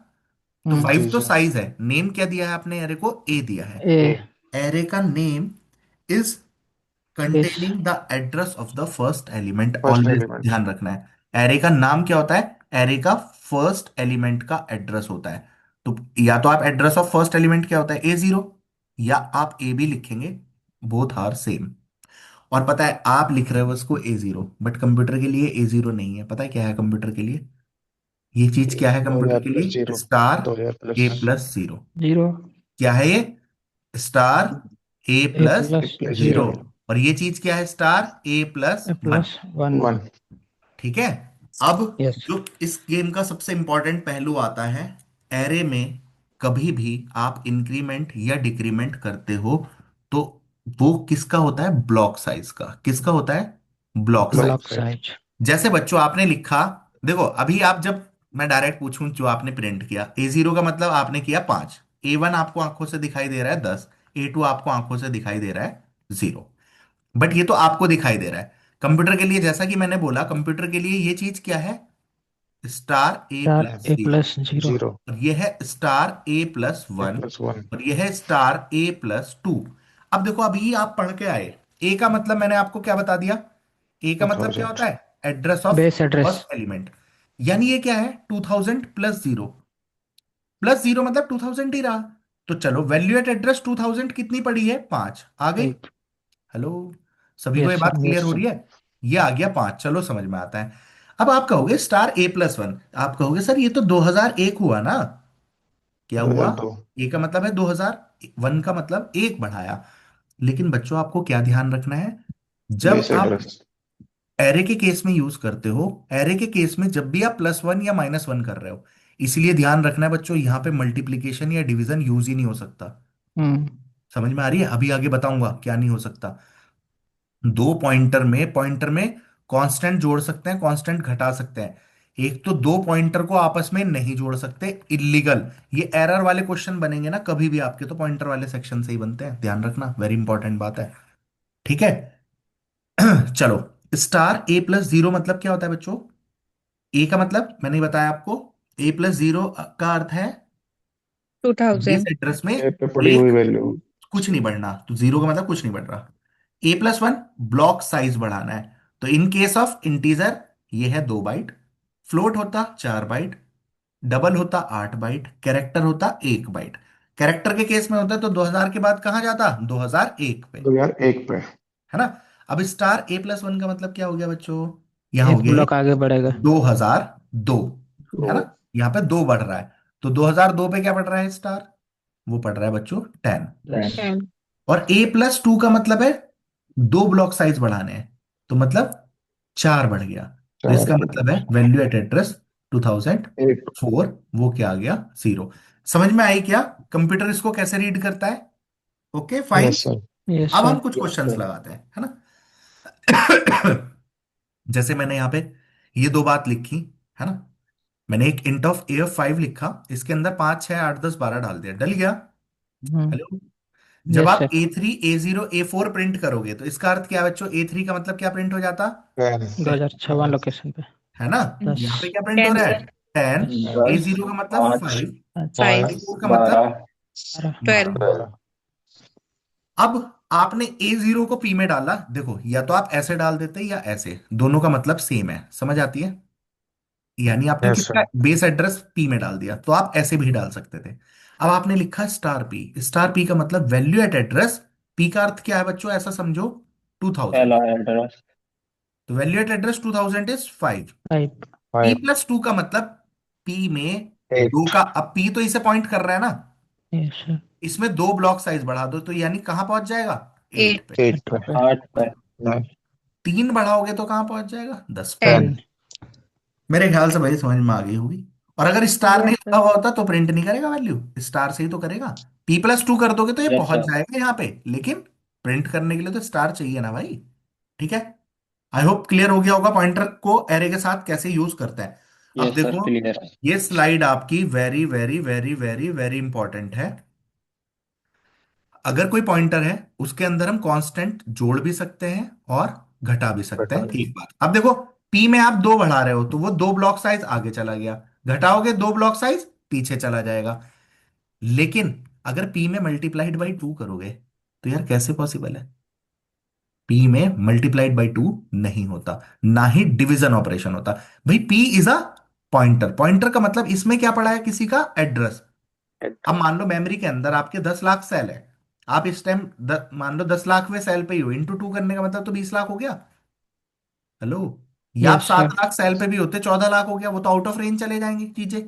तो फाइव जी तो जी। साइज है, नेम क्या दिया है आपने एरे को, ए दिया है। ए ए। एरे का name is base containing the address of the first element, first always element. ध्यान रखना है। एरे का नाम क्या होता है, एरे का फर्स्ट एलिमेंट का एड्रेस होता है। तो या तो आप एड्रेस ऑफ फर्स्ट एलिमेंट क्या होता है, A0, या आप ए भी लिखेंगे, बोथ आर सेम। और पता है आप लिख रहे हो उसको A0, बट कंप्यूटर के लिए A0 नहीं है। पता है क्या है कंप्यूटर के लिए, ये चीज क्या है दो कंप्यूटर हजार के प्लस लिए, zero. Star 2000 plus A+0। Zero क्या है ये, star A A plus plus plus zero. Zero zero. और ये चीज क्या है, star A+1। A plus one. One. ठीक है। अब यस। जो इस गेम का सबसे इंपॉर्टेंट पहलू आता है, एरे में कभी भी आप इंक्रीमेंट या डिक्रीमेंट करते हो तो वो किसका होता है, ब्लॉक साइज का। किसका होता है, block block block size. Size. Size. जैसे बच्चों आपने लिखा, देखो अभी आप जब, मैं डायरेक्ट पूछूं जो आपने प्रिंट किया, A0 का मतलब आपने किया 5, A1 आपको आंखों से दिखाई दे रहा है 10, A2 आपको आंखों से दिखाई दे रहा है 0। बट ये तो आपको दिखाई दे रहा है। कंप्यूटर के लिए जैसा कि मैंने बोला, कंप्यूटर के लिए ये चीज क्या है, स्टार ए चार प्लस ए जीरो प्लस जीरो। जीरो। और ये है स्टार A+1 A+1। और ये है स्टार A+2। अब देखो अभी आप पढ़ के आए, ए का मतलब मैंने आपको क्या बता दिया, ए का टू मतलब क्या थाउजेंड होता है, address of base address. First element. यानी ये क्या है, 2000+0, +0 मतलब 2000 ही रहा। तो चलो वैल्यू एट एड्रेस 2000 कितनी पड़ी है, 5 आ गई। फाइव। हेलो, सभी को ये यस बात सर। क्लियर हो रही है, ये आ गया 5, चलो समझ में आता है। अब आप कहोगे स्टार A+1, आप कहोगे सर ये तो 2001 हुआ ना। क्या दो हुआ, हजार दो ए का मतलब है 2001 का मतलब एक बढ़ाया। लेकिन बच्चों आपको क्या ध्यान रखना है, जब बेस आप एड्रेस। एरे के केस में यूज करते हो, एरे के केस में जब भी आप +1 या -1 कर रहे हो, इसलिए ध्यान रखना है बच्चों, यहां पे मल्टीप्लीकेशन या डिवीजन यूज ही नहीं हो सकता। हम्म। समझ में आ रही है, अभी आगे बताऊंगा क्या नहीं हो सकता। दो पॉइंटर में कांस्टेंट जोड़ सकते हैं, कांस्टेंट घटा सकते हैं। एक तो दो पॉइंटर को आपस में नहीं जोड़ सकते, इलीगल। ये एरर वाले क्वेश्चन बनेंगे ना कभी भी आपके, तो पॉइंटर वाले सेक्शन से ही बनते हैं, ध्यान रखना, वेरी इंपॉर्टेंट बात है। ठीक है। चलो, स्टार A+0 मतलब क्या होता है बच्चों, ए का मतलब मैंने बताया आपको, A+0 का अर्थ है बेस 2000। एड्रेस में ए पे पड़ी हुई एक, वैल्यू। कुछ नहीं बढ़ना, तो 0 का मतलब कुछ नहीं बढ़ रहा। A+1 ब्लॉक साइज बढ़ाना है। तो इन केस ऑफ इंटीजर ये है 2 बाइट, फ्लोट होता 4 बाइट, डबल होता 8 बाइट, कैरेक्टर होता 1 बाइट। कैरेक्टर के केस में होता तो 2000 के बाद कहाँ जाता, 2001 पे, 2001 पे। है ना। अब स्टार A+1 का मतलब क्या हो गया बच्चों, यहां हो एक गया ये ब्लॉक आगे बढ़ेगा। 2002, तो है ना। यहाँ पे 2 बढ़ रहा है, तो 2002 पे क्या बढ़ रहा है स्टार, वो पढ़ रहा है बच्चों 10। दस। 10। और A+2 का मतलब है दो ब्लॉक साइज बढ़ाने हैं, तो मतलब 4 बढ़ गया। तो चार इसका हो मतलब है गया। वैल्यू एट एड्रेस 2004, वो क्या आ गया, 0। समझ में आई क्या, कंप्यूटर इसको कैसे रीड करता है। Okay fine. Yes sir. Yes अब हम सर। कुछ क्वेश्चंस लगाते हैं, है ना। जैसे मैंने यहाँ पे ये दो बात लिखी, है ना। मैंने एक इंट ऑफ A5 लिखा, इसके अंदर 5 6 8 10 12 डाल दिया, डल गया। हेलो, जब यस आप sir. A3 A0 A4 print करोगे तो इसका अर्थ क्या है बच्चों, A3 का मतलब क्या प्रिंट हो जाता, 10। 2056 लोकेशन पे। है ना। दस। यहाँ पे क्या प्रिंट हो 10 रहा है, सर। 10। 10, A0 का मतलब पाँच, 5, पाँच। 5। A4 का मतलब 12, 12। 12। 12। 12। अब आपने A0 को P में डाला, देखो या तो आप ऐसे डाल देते या ऐसे, दोनों का मतलब सेम है, समझ आती है। यानी आपने यस किसका सर। बेस एड्रेस P में डाल दिया, तो आप ऐसे भी डाल सकते थे। अब आपने लिखा स्टार पी, स्टार पी का मतलब वैल्यू एट एड्रेस, P का अर्थ क्या है बच्चों, ऐसा समझो 2000। पहला एड्रेस, तो value at address 2000 is 5। Five. P 5। Plus 2 का मतलब P में दो 8। का, अब P तो इसे पॉइंट कर रहा है ना, यस सर। इसमें दो ब्लॉक साइज बढ़ा दो, तो यानी कहां पहुंच जाएगा, 8 पे। 8 8 पे। पे। 8 पे, 9। तीन बढ़ाओगे तो कहां पहुंच जाएगा, 10 पे। 10। 10। मेरे ख्याल से भाई समझ में आ गई होगी। और अगर स्टार नहीं यस लगा सर। हुआ होता तो प्रिंट नहीं करेगा वैल्यू, स्टार से ही तो करेगा। P+2 कर दोगे तो ये यस पहुंच सर। जाएगा यहाँ पे, लेकिन प्रिंट करने के लिए तो स्टार चाहिए ना भाई। ठीक है। आई होप क्लियर हो गया होगा पॉइंटर को एरे के साथ कैसे यूज करते हैं। अब यस सर, देखो, क्लियर है। ये स्लाइड आपकी very very very very very important है। अगर कोई पॉइंटर है उसके अंदर हम कांस्टेंट जोड़ भी सकते हैं और घटा भी सकते बेटा। हैं, एक बात। अब देखो, पी में आप 2 बढ़ा रहे हो तो वो 2 ब्लॉक साइज आगे चला गया, घटाओगे 2 ब्लॉक साइज पीछे चला जाएगा। लेकिन अगर पी में मल्टीप्लाइड बाई टू करोगे तो यार कैसे पॉसिबल है? पी में मल्टीप्लाइड बाई टू नहीं होता, ना ही डिवीजन ऑपरेशन होता। भाई P is a pointer, pointer का मतलब इसमें क्या पड़ा है, किसी का एड्रेस। अब मान लो मेमोरी के अंदर आपके 10 लाख सेल है, आप इस टाइम मान लो 10 लाखवें सेल पे ही हो, इंटू टू करने का मतलब तो 20 लाख हो गया। हेलो। या आप यस सात सर। लाख सेल पे भी होते 14 लाख हो गया, वो तो आउट ऑफ रेंज चले जाएंगी चीजें।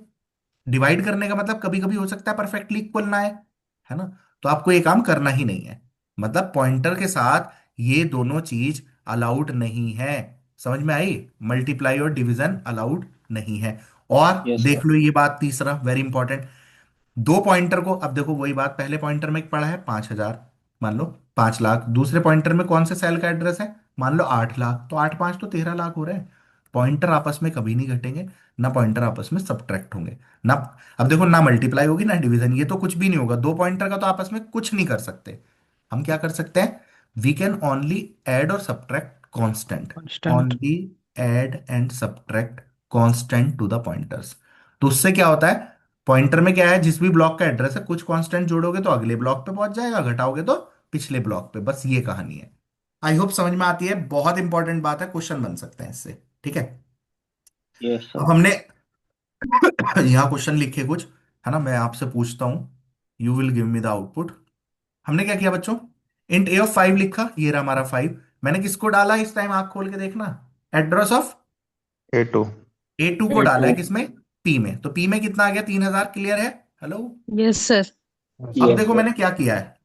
डिवाइड करने का मतलब कभी कभी हो सकता है परफेक्टली इक्वल ना है ना? तो आपको ये काम करना ही नहीं है। मतलब पॉइंटर के साथ ये दोनों चीज अलाउड नहीं है। समझ में आई? मल्टीप्लाई और डिवीजन अलाउड नहीं है। और यस देख सर। लो ये बात तीसरा वेरी इंपॉर्टेंट, दो पॉइंटर को, अब देखो वही बात, पहले पॉइंटर में पड़ा है 5,000, मान लो 5 लाख, दूसरे पॉइंटर में कौन से सेल का एड्रेस है, मान लो 8 लाख, तो 8 5 तो 13 लाख हो रहे हैं। पॉइंटर आपस में कभी नहीं घटेंगे, ना पॉइंटर आपस में सब्ट्रैक्ट होंगे, ना। अब देखो ना मल्टीप्लाई होगी ना डिवीजन, ये तो कुछ भी नहीं होगा, दो पॉइंटर का तो आपस में कुछ नहीं कर सकते। हम क्या कर सकते हैं? वी कैन ओनली ऐड और subtract constant, constant. Only add and subtract constant to the pointers. तो उससे क्या होता है, पॉइंटर में क्या है, जिस भी ब्लॉक का एड्रेस है कुछ कांस्टेंट जोड़ोगे तो अगले ब्लॉक पे पहुंच जाएगा, घटाओगे तो पिछले ब्लॉक पे, बस ये कहानी है। आई होप समझ में आती है, बहुत इंपॉर्टेंट बात है, क्वेश्चन बन सकते हैं इससे। ठीक है। Yes sir. अब हमने यहाँ क्वेश्चन लिखे कुछ, है ना, मैं आपसे पूछता हूं, you will give me the output. हमने क्या किया बच्चों, इंट ए ऑफ 5 लिखा, ये रहा हमारा 5। मैंने किसको डाला इस टाइम, आंख खोल के देखना, एड्रेस ऑफ A2। A2 को ए डाला टू। है किसमें, पी में। तो पी में कितना आ गया, 3,000, क्लियर है? हेलो। Yes, sir. अब यस देखो सर। मैंने क्या किया है,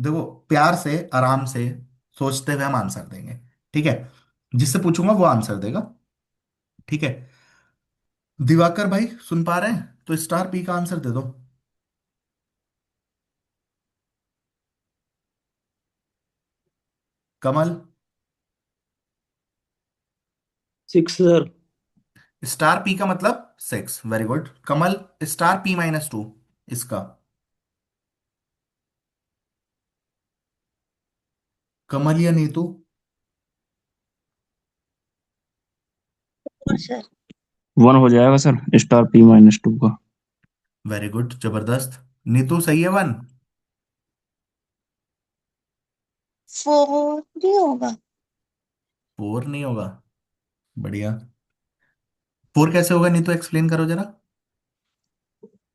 देखो प्यार से आराम से सोचते हुए हम आंसर देंगे। ठीक है, जिससे पूछूंगा वो आंसर देगा। ठीक है। दिवाकर भाई सुन पा रहे हैं? तो स्टार पी का आंसर दे दो। Kamal. Six sir. Star P का मतलब 6, very good. Kamal, star P -2 इसका, कमल या नीतू? सर। वन हो जाएगा सर, स्टार P-2 का। वेरी गुड, जबरदस्त। नीतू सही है, 1? फोर नहीं होगा। 4 नहीं होगा, बढ़िया। 4 कैसे होगा नीतू, एक्सप्लेन करो जरा।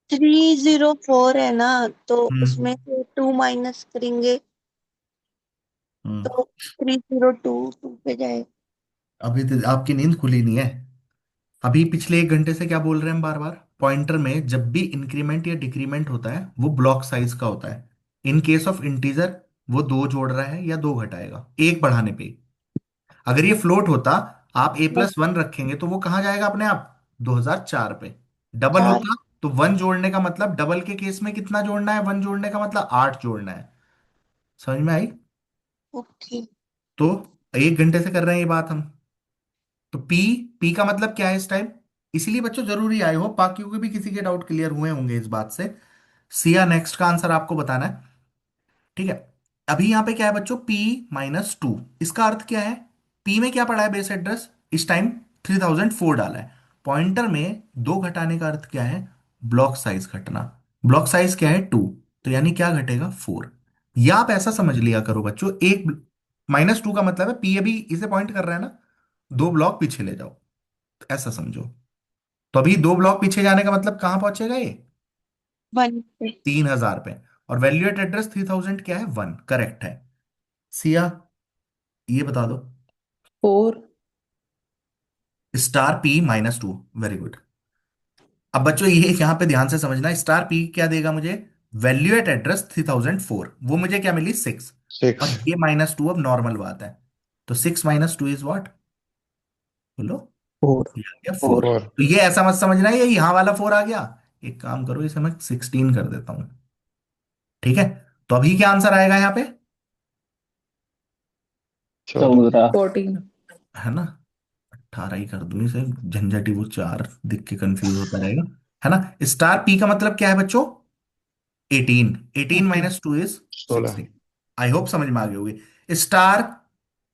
304 है ना, तो हम्म। उसमें से टू माइनस करेंगे हम्म। तो 302 टू पे जाएगा। अभी तो आपकी नींद खुली नहीं है। अभी पिछले 1 घंटे से क्या बोल रहे हैं हम बार बार, पॉइंटर में जब भी इंक्रीमेंट या डिक्रीमेंट होता है वो ब्लॉक साइज का होता है। इन केस ऑफ इंटीजर वो 2 जोड़ रहा है या 2 घटाएगा, एक बढ़ाने पे। अगर ये फ्लोट होता, आप A+1 रखेंगे तो वो कहाँ जाएगा अपने आप, 2004 पे। डबल चार। होता तो 1 जोड़ने का मतलब, डबल के केस में कितना जोड़ना है, 1 जोड़ने का मतलब 8 जोड़ना है। समझ में आई? ओके। तो 1 घंटे से कर रहे हैं ये बात हम। तो पी, पी का मतलब क्या है इस टाइम, इसीलिए बच्चों जरूरी आए हो, बाकियों के भी किसी के डाउट क्लियर हुए होंगे इस बात से। सिया नेक्स्ट का आंसर आपको बताना है। ठीक है। अभी यहां पे क्या है बच्चों, P-2, इसका अर्थ क्या है, P में क्या पड़ा है बेस एड्रेस, इस टाइम 3004 डाला है। पॉइंटर में 2 घटाने का अर्थ क्या है, ब्लॉक साइज घटना। ब्लॉक साइज क्या है, 2, तो यानी क्या घटेगा, 4। या आप ऐसा समझ लिया करो बच्चों, एक -2 का मतलब है P अभी इसे पॉइंट कर रहा है ना, 2 ब्लॉक पीछे ले जाओ, तो ऐसा समझो। तो अभी 2 ब्लॉक पीछे जाने का मतलब कहां पहुंचेगा ये, वन पे। 3,000 पे। और वैल्यू एट एड्रेस 3000 क्या है, 1, करेक्ट है। सिया, ये बता दो। 4। Star P-2, very good. अब बच्चों ये यहां पे ध्यान से समझना, स्टार पी क्या देगा मुझे, वैल्यू एट एड्रेस 3004, वो मुझे क्या मिली, 6। और 6। ये -2 अब नॉर्मल बात है, तो 6 - 2 इज व्हाट, बोलो। 4। ये आ गया 4। 4। तो ये ऐसा मत समझना ये यहाँ वाला 4 आ गया, एक काम करो इसे मैं 16 कर देता हूं। ठीक है। तो अभी क्या आंसर आएगा यहाँ पे, 14। 14। 14। है ना? 18 ही कर दूं इसे, झंझटी वो 4 दिख के कंफ्यूज होता रहेगा। है ना? स्टार पी का मतलब क्या है बच्चों, 18। 18 18। -2 इज 16। 16। आई होप समझ में आ गई होगी। स्टार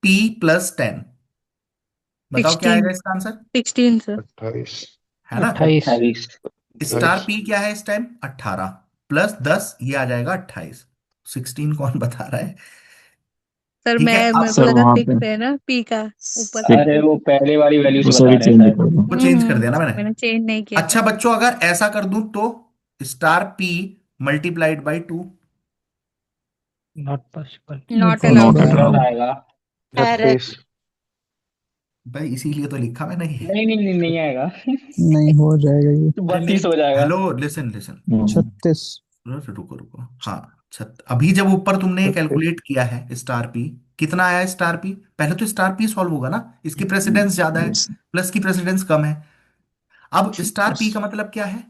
P+10, बताओ क्या आएगा 16. इसका आंसर, 16, sir. 28। है ना? 28। 28। स्टार पी क्या है इस टाइम? 18 प्लस 10 ये आ जाएगा 28। 16 कौन बता रहा है? सर ठीक मैं है अब मेरे को सर लगा वहां पे फिक्स है ना पी का ऊपर सिक्स, से। अरे वो पहले वाली वैल्यू से उसे बता भी रहे हैं चेंज शायद। कर दो। वो चेंज कर दिया ना मैंने। मैंने चेंज नहीं किया अच्छा था। बच्चों अगर ऐसा कर दूं तो star P multiplied by 2। Not possible. Not not allowed तो सर। गलत अलाउड। आएगा। एरर। 36। भाई इसीलिए तो लिखा मैंने ये। नहीं नहीं नहीं नहीं आएगा। नहीं हो जाएगा ये। तो अरे नहीं, 32 हो जाएगा। Hello listen listen. 36। रुको रुको हाँ। अभी जब ऊपर तुमने ये 36। कैलकुलेट किया है स्टार पी, कितना आया स्टार पी? पहले तो स्टार पी सॉल्व होगा ना, इसकी प्रेसिडेंस ज्यादा है, प्लस की प्रेसिडेंस कम है। अब स्टार पी का मतलब क्या है?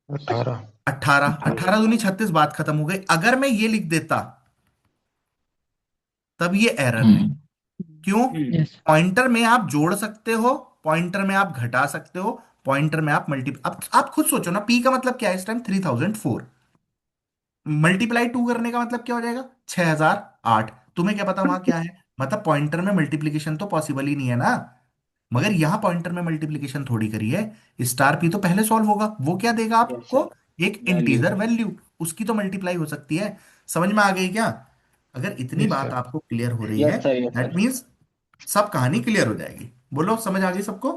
18। 18। 18 दूनी 36, बात खत्म हो गई। अगर मैं ये लिख देता तब ये एरर है। क्यों? हम्म। यस। पॉइंटर में आप जोड़ सकते हो, पॉइंटर में आप घटा सकते हो, पॉइंटर में आप मल्टी, अब आप खुद सोचो ना, पी का मतलब क्या है इस टाइम? 3004। मल्टीप्लाई 2 करने का मतलब क्या हो जाएगा? 6008। तुम्हें क्या पता वहां क्या है? मतलब पॉइंटर में मल्टीप्लीकेशन तो पॉसिबल ही नहीं है ना। मगर यहां पॉइंटर में मल्टीप्लीकेशन थोड़ी करी है। स्टार पी तो पहले सॉल्व होगा, वो क्या देगा यस आपको? सर। एक वैल्यू। इंटीजर वैल्यू, उसकी तो मल्टीप्लाई हो सकती है। समझ में आ गई क्या? अगर इतनी यस बात सर। आपको क्लियर हो रही है yes sir yes that sir. Means सब कहानी क्लियर हो जाएगी। बोलो समझ आ गई सबको?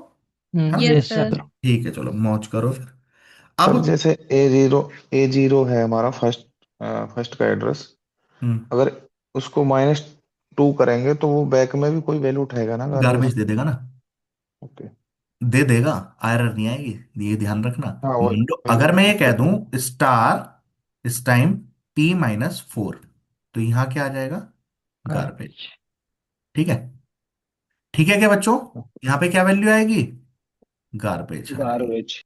है ना? Yes yes sir. सर। ठीक है चलो मौज करो फिर। सर अब जैसे A0 है हमारा फर्स्ट फर्स्ट का एड्रेस। अगर उसको -2 करेंगे तो वो बैक में भी कोई वैल्यू उठाएगा ना, गार्बेज। गार्बेज दे देगा ना। ओके। दे देगा, एरर नहीं आएगी, ये ध्यान रखना। हाँ मान लो वही अगर मैं ये कह ओके। दूं स्टार इस टाइम P-4, तो यहां क्या आ जाएगा? गार्बेज। गार्बेज। ठीक है। ठीक है क्या बच्चों? यहां पे क्या वैल्यू आएगी? गार्बेज आएगी। गार्बेज।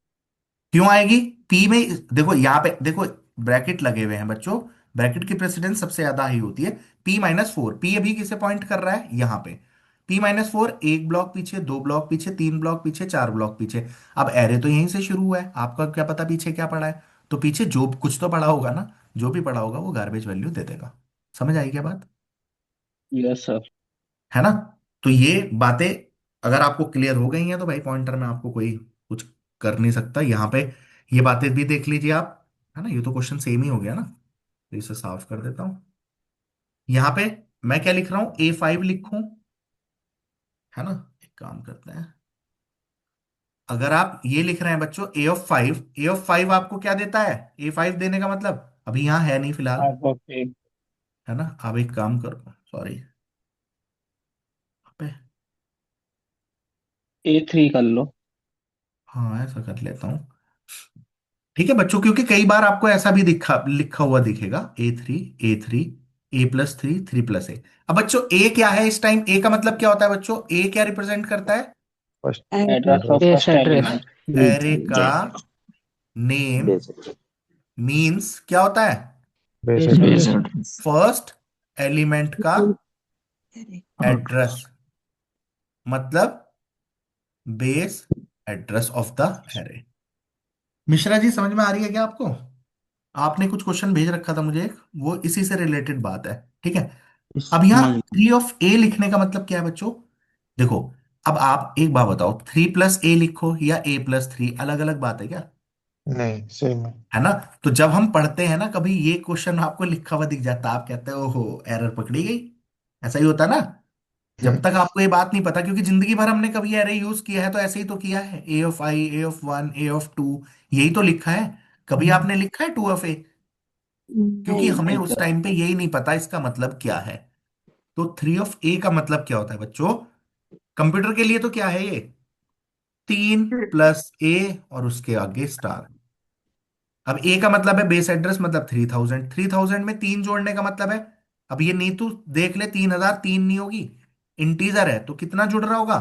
क्यों आएगी? पी में देखो, यहां पे देखो, ब्रैकेट लगे हुए हैं बच्चों। ब्रैकेट की प्रेसिडेंस सबसे ज्यादा ही होती है। P-4, पी अभी किसे पॉइंट कर रहा है? यहां पे। P-4 एक ब्लॉक पीछे, दो ब्लॉक पीछे, तीन ब्लॉक पीछे, चार ब्लॉक पीछे। अब एरे तो यहीं से शुरू हुआ है, आपका क्या पता पीछे क्या पड़ा है? तो पीछे जो कुछ तो पड़ा होगा ना, जो भी पड़ा होगा वो गार्बेज वैल्यू दे देगा। समझ आई क्या बात? Yes sir. है ना? तो ये बातें अगर आपको क्लियर हो गई हैं तो भाई पॉइंटर में आपको कोई कुछ कर नहीं सकता यहाँ पे। ये बातें भी देख लीजिए आप। है ना? ये तो क्वेश्चन सेम ही हो गया ना, तो इसे साफ कर देता हूं। यहाँ पे मैं क्या लिख रहा हूं? A5 लिखूं? है ना? एक काम करते हैं, अगर आप ये लिख रहे हैं बच्चों A of 5, A of 5 आपको क्या देता है? A5 देने का मतलब अभी यहाँ है नहीं फिलहाल। आप ओके। है ना? अब एक काम करो, सॉरी, A3 कर लो। हाँ ऐसा कर लेता हूँ। ठीक है बच्चों, क्योंकि कई बार आपको ऐसा भी दिखा लिखा हुआ दिखेगा A3, A+3, 3+A। अब बच्चों ए क्या है इस टाइम? ए का मतलब क्या होता है बच्चों? ए क्या रिप्रेजेंट करता है? First address of address. Base first address. Element. Array का नेम मींस क्या होता है? Base base base address. Address. Address. First element का एड्रेस। एड्रेस, मतलब base address of the array. Mishra ji समझ में आ रही है क्या आपको? आपने कुछ क्वेश्चन भेज रखा था मुझे एक, वो इसी से रिलेटेड बात है। ठीक है। अब यहाँ समझ। 3 ऑफ A लिखने का मतलब क्या है बच्चों? देखो, अब आप एक बात बताओ, 3+A लिखो या A+3, अलग अलग बात है क्या? नहीं सेम है। है ना? तो जब हम पढ़ते हैं ना, कभी ये क्वेश्चन आपको लिखा हुआ दिख जाता है, आप कहते हो ओहो एरर पकड़ी गई। ऐसा ही होता है ना? जब हम्म। तक आपको ये बात नहीं पता, क्योंकि जिंदगी भर हमने कभी एरे यूज किया है तो ऐसे ही तो किया है, A of I, A of 1, A of 2, यही तो लिखा है। कभी आपने लिखा है 2 of A? क्योंकि नहीं। हमें नहीं उस सर। टाइम पे यही नहीं पता इसका मतलब क्या है। तो 3 of A का मतलब क्या होता है बच्चों? कंप्यूटर के लिए तो क्या है ये? 3+A और उसके आगे स्टार। अब ए का मतलब है बेस एड्रेस, मतलब 3000। 3000 में तीन जोड़ने का मतलब है, अब ये नीतू देख ले, 3000 तीन नहीं होगी, इंटीजर है तो कितना जुड़ रहा होगा?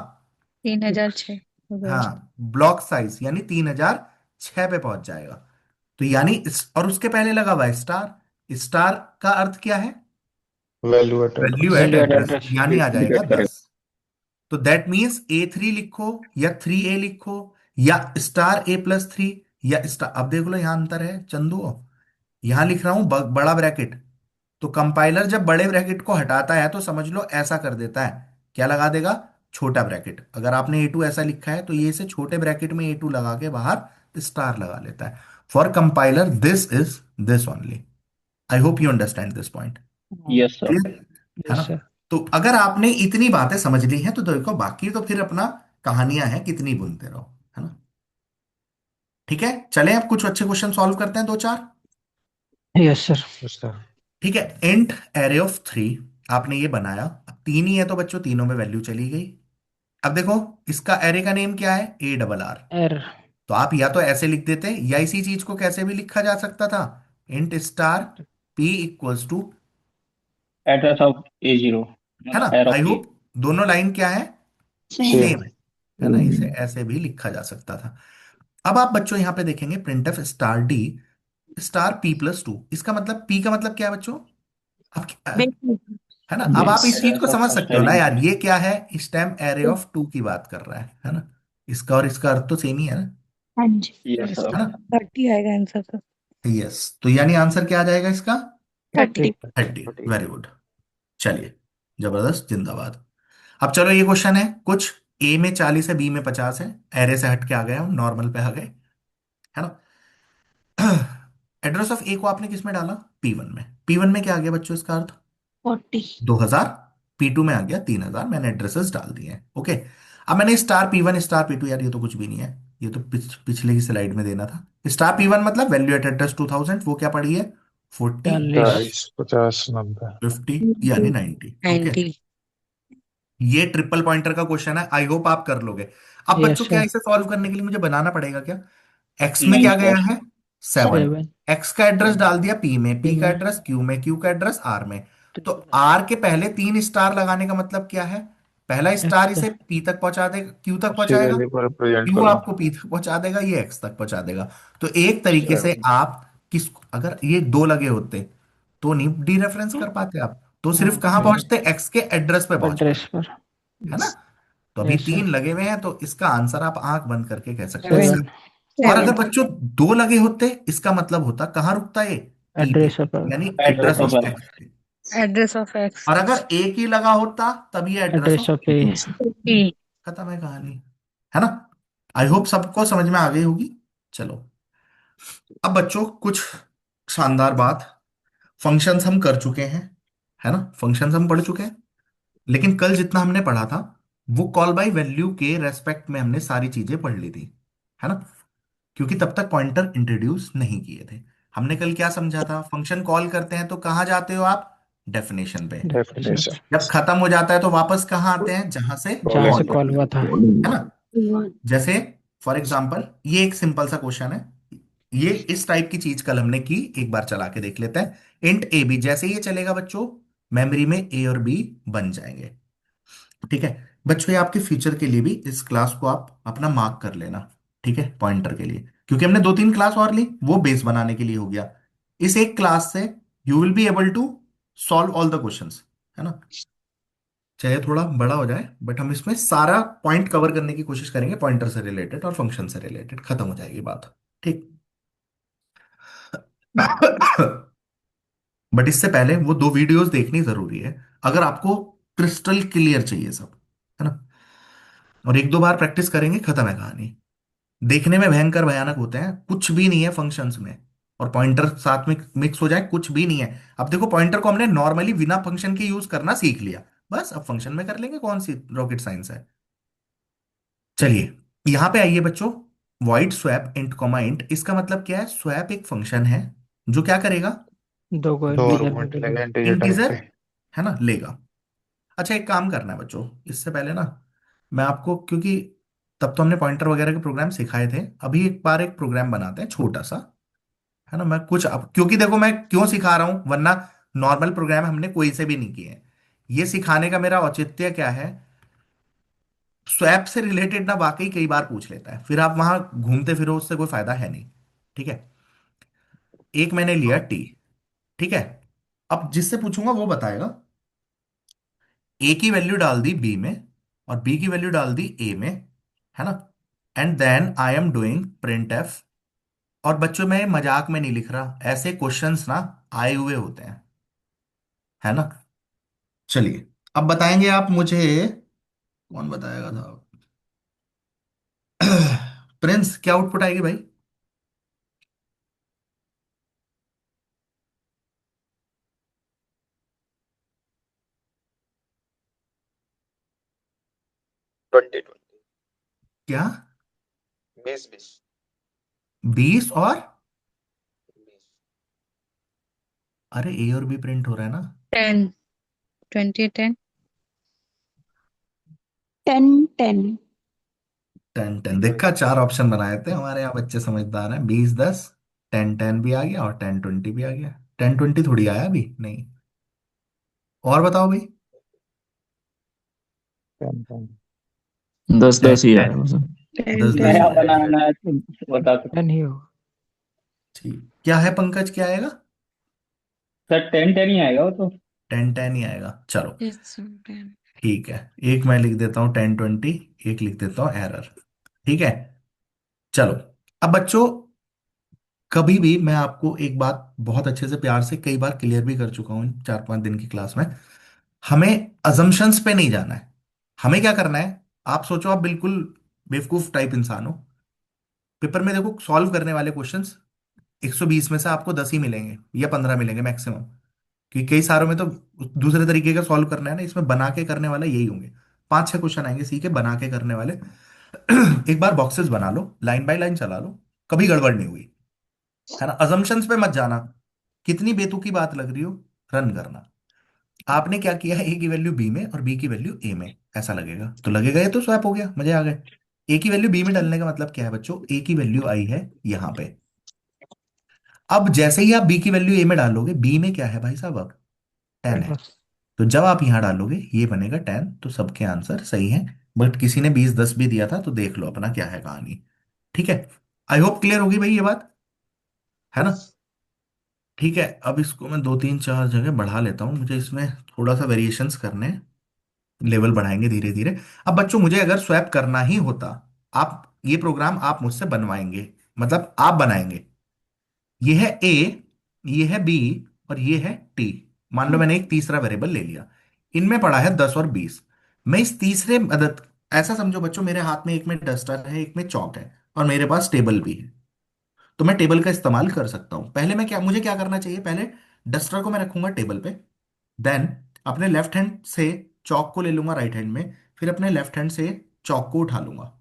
3006 हो गया। हाँ, ब्लॉक साइज यानी 3006 पे पहुंच जाएगा। तो यानी और उसके पहले लगा हुआ है स्टार। स्टार का अर्थ क्या है? Value at value address. At value at address, address. यानी आ जाएगा इंडिकेट करेगा। 10। तो दैट मीन्स A3 लिखो या 3A लिखो या स्टार A+3 या स्टार, अब देख लो यहां अंतर है चंदू। यहां लिख रहा हूं बड़ा ब्रैकेट, तो कंपाइलर जब बड़े ब्रैकेट को हटाता है तो समझ लो ऐसा कर देता है, क्या लगा देगा? छोटा ब्रैकेट। अगर आपने A2 ऐसा लिखा है तो ये इसे छोटे ब्रैकेट में A2 लगा के बाहर स्टार लगा लेता है। For compiler this is this only. I hope you understand this point. Yes sir. Clear है यस ना? सर। तो अगर आपने इतनी बातें समझ ली हैं तो देखो, बाकी तो फिर अपना कहानियां हैं, कितनी बुनते रहो, है ना? ठीक है, चलें अब कुछ अच्छे क्वेश्चन सॉल्व करते हैं, दो चार। Yes sir. अच्छा। ठीक है, इंट एरे ऑफ थ्री आपने ये बनाया। अब तीन ही है तो बच्चों तीनों में वैल्यू चली गई। अब देखो, इसका एरे का नेम क्या है? ARR। एर। तो आप या तो ऐसे लिख देते, या इसी चीज को कैसे भी लिखा जा सकता था, int star P equals to, address of A0 है ना? मतलब array of A. Hope दोनों लाइन क्या है, सेम। सेम है ना? इसे ऐसे भी लिखा जा सकता था। अब आप बच्चों यहां पे देखेंगे printf star D star P+2, इसका मतलब P का मतलब क्या है बच्चों? अब है ना? अब आप बेस। इस चीज को एड्रेस ऑफ समझ फर्स्ट सकते हो ना एलिमेंट। यार, ये क्या है? स्टेम एरे ऑफ टू की बात कर रहा है ना? इसका और इसका अर्थ तो सेम ही है ना? हाँ जी। Yes yes, sir. है ना? 30 आएगा आंसर तो। यस, तो यानी आंसर क्या आ जाएगा इसका? 30। 30। Very good. चलिए, जबरदस्त, जिंदाबाद। अब चलो, ये क्वेश्चन है कुछ, ए में 40 है, बी में 50 है। एरे से हट के आ गए हम, नॉर्मल पे आ गए, है ना? एड्रेस ऑफ ए को आपने किस में डाला? P1 में। P1 में क्या आ गया बच्चों इसका अर्थ? 40। 2000। P2 में आ गया 3000। मैंने एड्रेसेस डाल दिए हैं, ओके। अब मैंने स्टार P1 स्टार P2, यार ये तो कुछ भी नहीं है, ये तो पिछले की स्लाइड में देना था। स्टार P1 मतलब वैल्यू एट एड्रेस 2000, वो क्या पड़ी है? 40, 40। 40, 50, 90। 50 यानी 90, ओके। 90। ये ट्रिपल पॉइंटर का क्वेश्चन है, आई होप आप कर लोगे। अब यस बच्चों क्या सर। इसे सॉल्व करने के लिए मुझे बनाना पड़ेगा क्या? एक्स में नहीं क्या गया सर। है? 7। 7। एक्स का एड्रेस डाल दिया पी में, पी पी का में। एड्रेस क्यू में, क्यू का एड्रेस आर में। तो आर के पहले तीन स्टार लगाने का मतलब क्या है? पहला स्टार एक्स। इसे पी तक पहुंचा देगा, क्यू तक उसी पहुंचाएगा, वैल्यू पर प्रेजेंट क्यू करो। आपको पी तक पहुंचा देगा, ये एक्स तक पहुंचा देगा। तो एक तरीके से 7। आप किस, अगर ये दो लगे होते तो नहीं डी रेफरेंस कर पाते आप, तो सिर्फ कहां हम्म। पहुंचते? एक्स के एड्रेस पे पहुंच एड्रेस पाते, पर। है ना? तो अभी यस सर। तीन लगे हुए हैं, तो इसका आंसर आप आंख बंद करके कह सकते हैं 7। 7। और अगर 7। बच्चों दो लगे होते, इसका मतलब होता कहां रुकता ये? पी पे, एड्रेस पर। यानी address address of of L. X पे। Address of X. और अगर एक ही लगा होता तब ये address address of of P A. पे। पी। खत्म है कहानी, है ना? आई होप सबको समझ में आ गई होगी। चलो, अब बच्चों कुछ शानदार बात, फंक्शंस हम कर चुके हैं, है ना? फंक्शंस हम पढ़ चुके हैं, लेकिन कल जितना हमने पढ़ा था वो कॉल बाय वैल्यू के रेस्पेक्ट में हमने सारी चीजें पढ़ ली थी, है ना? क्योंकि तब तक पॉइंटर इंट्रोड्यूस नहीं किए थे। हमने कल क्या समझा था? फंक्शन कॉल करते हैं तो कहाँ जाते हो आप? डेफिनेशन पे। डेफिनेशन। जब खत्म हो जाता है तो वापस कहाँ आते हैं? जहां से जहाँ कॉलेज से कॉल पे। कॉल हुआ था। है ना? जैसे फॉर एग्जाम्पल, ये एक सिंपल सा क्वेश्चन है, ये इस टाइप की चीज कल हमने की, एक बार चला के देख लेते हैं। इंट ए बी, जैसे ये चलेगा बच्चों, मेमोरी में ए और बी बन जाएंगे। ठीक है बच्चों, ये आपके फ्यूचर के लिए भी इस क्लास को आप अपना मार्क कर लेना, ठीक है, पॉइंटर के लिए, क्योंकि हमने दो तीन क्लास और ली, वो बेस बनाने के लिए हो गया। इस एक क्लास से you will be able to solve all the questions, है ना? चाहे थोड़ा बड़ा हो जाए, बट हम इसमें सारा पॉइंट कवर करने की कोशिश करेंगे, पॉइंटर से रिलेटेड और फंक्शन से रिलेटेड, खत्म हो जाएगी बात, ठीक। बट इससे पहले वो दो वीडियोस देखनी जरूरी है, अगर आपको क्रिस्टल क्लियर चाहिए सब, है ना? और एक दो बार प्रैक्टिस करेंगे, खत्म है कहानी। देखने में भयंकर भयानक होते हैं, कुछ भी नहीं है फंक्शंस में, और पॉइंटर साथ में मिक्स हो जाए, कुछ भी नहीं है। अब देखो, पॉइंटर को हमने नॉर्मली बिना फंक्शन के यूज करना सीख लिया, बस अब फंक्शन में कर लेंगे, कौन सी रॉकेट साइंस है। चलिए, यहां पे आइए बच्चों, void swap int comma int, इसका मतलब क्या है? स्वैप एक फंक्शन है जो क्या करेगा? दो को दो इंटीजर में आर्गुमेंट देगा। लेगा इंटीजर टाइप इंटीजर, पे। है ना, लेगा। अच्छा, एक काम करना है बच्चों, इससे पहले ना मैं आपको, क्योंकि तब तो हमने पॉइंटर वगैरह के प्रोग्राम सिखाए थे, अभी एक बार एक प्रोग्राम बनाते हैं छोटा सा, है ना? मैं कुछ अब, क्योंकि देखो मैं क्यों सिखा रहा हूं, वरना नॉर्मल प्रोग्राम हमने कोई से भी नहीं किए हैं। ये सिखाने का मेरा औचित्य क्या है? स्वैप से रिलेटेड ना वाकई कई बार पूछ लेता है, फिर आप वहां घूमते फिरो, उससे कोई फायदा है नहीं, ठीक है? एक मैंने लिया टी, ठीक है। अब जिससे पूछूंगा वो बताएगा। ए की वैल्यू डाल दी बी में, और बी की वैल्यू डाल दी ए में, है ना? And then I am doing print F. और बच्चों, मैं मजाक में नहीं लिख रहा, ऐसे क्वेश्चंस ना आए हुए होते हैं, है ना? चलिए, अब बताएंगे आप मुझे, कौन बताएगा था? प्रिंस, क्या आउटपुट आएगी भाई? 20 क्या? 20 20 20 और 20 अरे ए और बी प्रिंट हो रहा है ना। 10 20 10 10 10 10 10 देखा, 4 ऑप्शन बनाए थे हमारे यहाँ बच्चे समझदार हैं। 20 10, 10 10 भी आ गया और 10 20 भी आ गया। 10 20 थोड़ी आया अभी नहीं। और बताओ भाई। 10 10 10 10 10 ही 10, आया बस। 10 10 10 नया ही 10 आएगा। बनाना है तो बता सकते। 10 ही होगा। ठीक, क्या है पंकज, क्या आएगा? सर 10 10 ही आएगा वो तो। 10 10 ही आएगा, चलो Yes, 10 ठीक है। एक मैं लिख देता हूँ 10 20, एक लिख देता हूँ एरर। ठीक है, चलो। अब बच्चों, कभी भी मैं आपको एक बात बहुत अच्छे से प्यार से कई बार क्लियर भी कर चुका हूँ इन 4 5 दिन की क्लास में। हमें अजम्पशंस पे नहीं जाना है। हमें क्या करना है, आप सोचो आप बिल्कुल बेवकूफ टाइप इंसान हो। पेपर में देखो सॉल्व करने वाले क्वेश्चंस 120 में से आपको 10 ही मिलेंगे या 15 मिलेंगे मैक्सिमम। क्योंकि कई सारों में तो दूसरे तरीके का सॉल्व करना है ना, इसमें बना के करने वाला यही होंगे। 5 6 क्वेश्चन आएंगे सी के बना के करने वाले। एक बार बॉक्सेस बना लो, लाइन बाय लाइन चला लो, कभी गड़बड़ नहीं हुई, है ना। अजम्पशंस पे मत जाना। कितनी बेतुकी बात लग रही हो, रन करना। आपने क्या किया है, ए की वैल्यू बी में और बी की वैल्यू ए में, ऐसा लगेगा तो लगेगा ये तो स्वैप हो गया, मजे आ गए। ए की वैल्यू बी में डालने का मतलब क्या है बच्चों, ए की वैल्यू आई है यहां पे। अब जैसे ही आप बी की वैल्यू ए में डालोगे, बी में क्या है भाई साहब, अब 10 है। 10। तो जब आप यहां डालोगे ये बनेगा 10, तो सबके आंसर सही है। बट किसी ने 20 10 भी दिया था, तो देख लो अपना क्या है कहानी। ठीक है, आई होप क्लियर होगी भाई ये बात, है ना। यस ठीक है, अब इसको मैं 2 3 4 जगह बढ़ा लेता हूँ, मुझे इसमें थोड़ा सा वेरिएशंस करने हैं। लेवल बढ़ाएंगे धीरे धीरे। अब बच्चों मुझे अगर स्वैप करना ही होता, आप ये प्रोग्राम आप मुझसे बनवाएंगे, मतलब आप बनाएंगे। ये है ए, ये है बी और ये है टी। मान लो मैंने एक तीसरा वेरिएबल ले लिया। इनमें पड़ा है 10 और 20। मैं इस तीसरे मदद, ऐसा समझो बच्चों मेरे हाथ में एक में डस्टर है, एक में चौक है, और मेरे पास टेबल भी है। तो मैं टेबल का इस्तेमाल कर सकता हूं। पहले मैं क्या, मुझे क्या करना चाहिए, पहले डस्टर को मैं रखूंगा टेबल पे। देन अपने लेफ्ट हैंड से चौक को ले लूंगा राइट हैंड में, फिर अपने लेफ्ट हैंड से चौक को उठा लूंगा,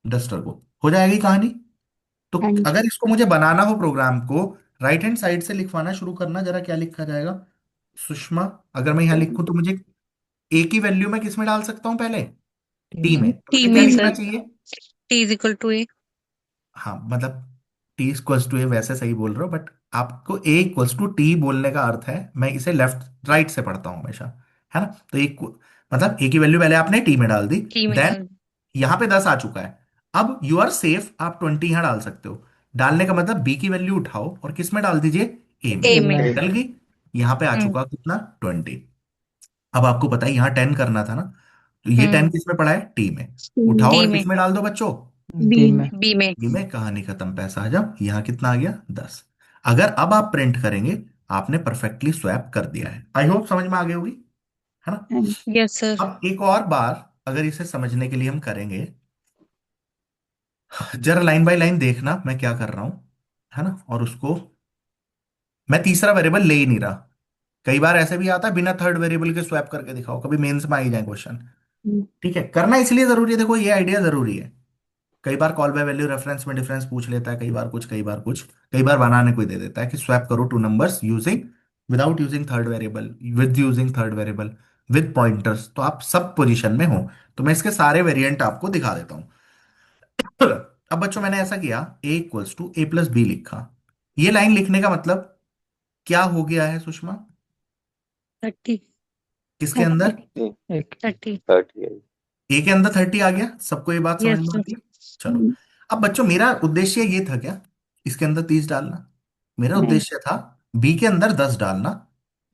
डस्टर को। हो जाएगी कहानी। तो हाँ जी। अगर इसको मुझे बनाना हो प्रोग्राम को, राइट हैंड साइड से लिखवाना शुरू करना, जरा क्या लिखा जाएगा सुषमा। अगर मैं यहां लिखूं तो मुझे ए की वैल्यू मैं किस में डाल सकता हूं, पहले टी में। तो T मुझे क्या में लिखना सर चाहिए? T is equal to A। हाँ मतलब टी इक्वल्स टू ए वैसे सही बोल रहे हो, बट आपको ए इक्वल्स टू टी बोलने का अर्थ है, मैं इसे लेफ्ट राइट से पढ़ता हूं हमेशा, है ना। तो एक मतलब ए की वैल्यू पहले आपने टी में डाल दी। T में देन डाल यहां पे 10 आ चुका है। अब यू आर सेफ, आप 20 यहां डाल सकते हो। डालने का मतलब बी की वैल्यू उठाओ और किस में डाल दीजिए, ए में। A ए में। में। डल गई। यहां पे आ हम्म चुका कितना, 20। अब आपको पता है यहाँ 10 करना था ना, तो ये 10 हम्म किस में पड़ा है, टी में। हम्म, उठाओ T और में किस में डाल दो बच्चों, बी बी में। में। B में। ये में। कहानी खत्म, पैसा आ जाओ। यहाँ कितना आ गया, 10। अगर अब आप प्रिंट करेंगे, आपने परफेक्टली स्वैप कर दिया है। आई होप समझ में आ गई होगी, है ना। हाँ जी। Yes sir। अब एक और बार अगर इसे समझने के लिए हम करेंगे, जरा लाइन बाय लाइन देखना मैं क्या कर रहा हूं, है ना। और उसको मैं तीसरा वेरिएबल ले ही नहीं रहा। कई बार ऐसे भी आता है बिना थर्ड वेरिएबल के स्वैप करके दिखाओ, कभी मेंस में आ ही जाए क्वेश्चन। हम्म, ठीक है, करना इसलिए जरूरी है, देखो ये आइडिया जरूरी है। कई बार कॉल बाय वैल्यू रेफरेंस में डिफरेंस पूछ लेता है, कई बार कुछ कई बार कुछ। कई बार बनाने को ही दे देता है कि स्वैप करो two numbers using, without using third variable, with using third variable, with pointers, तो आप सब पोजीशन में हो। तो मैं इसके सारे वेरिएंट आपको दिखा देता हूं। अब बच्चों मैंने ऐसा किया, A equals to A plus B लिखा। ये लाइन लिखने का मतलब क्या हो गया है सुषमा, 30 किसके 30। अंदर, एक। 30। 30 ए के अंदर 30 आ गया। सबको ये बात समझ Yes में sir। आती है, चलो। अब बच्चों मेरा उद्देश्य ये था क्या, इसके अंदर 30 डालना। मेरा नहीं। उद्देश्य था बी के अंदर 10 डालना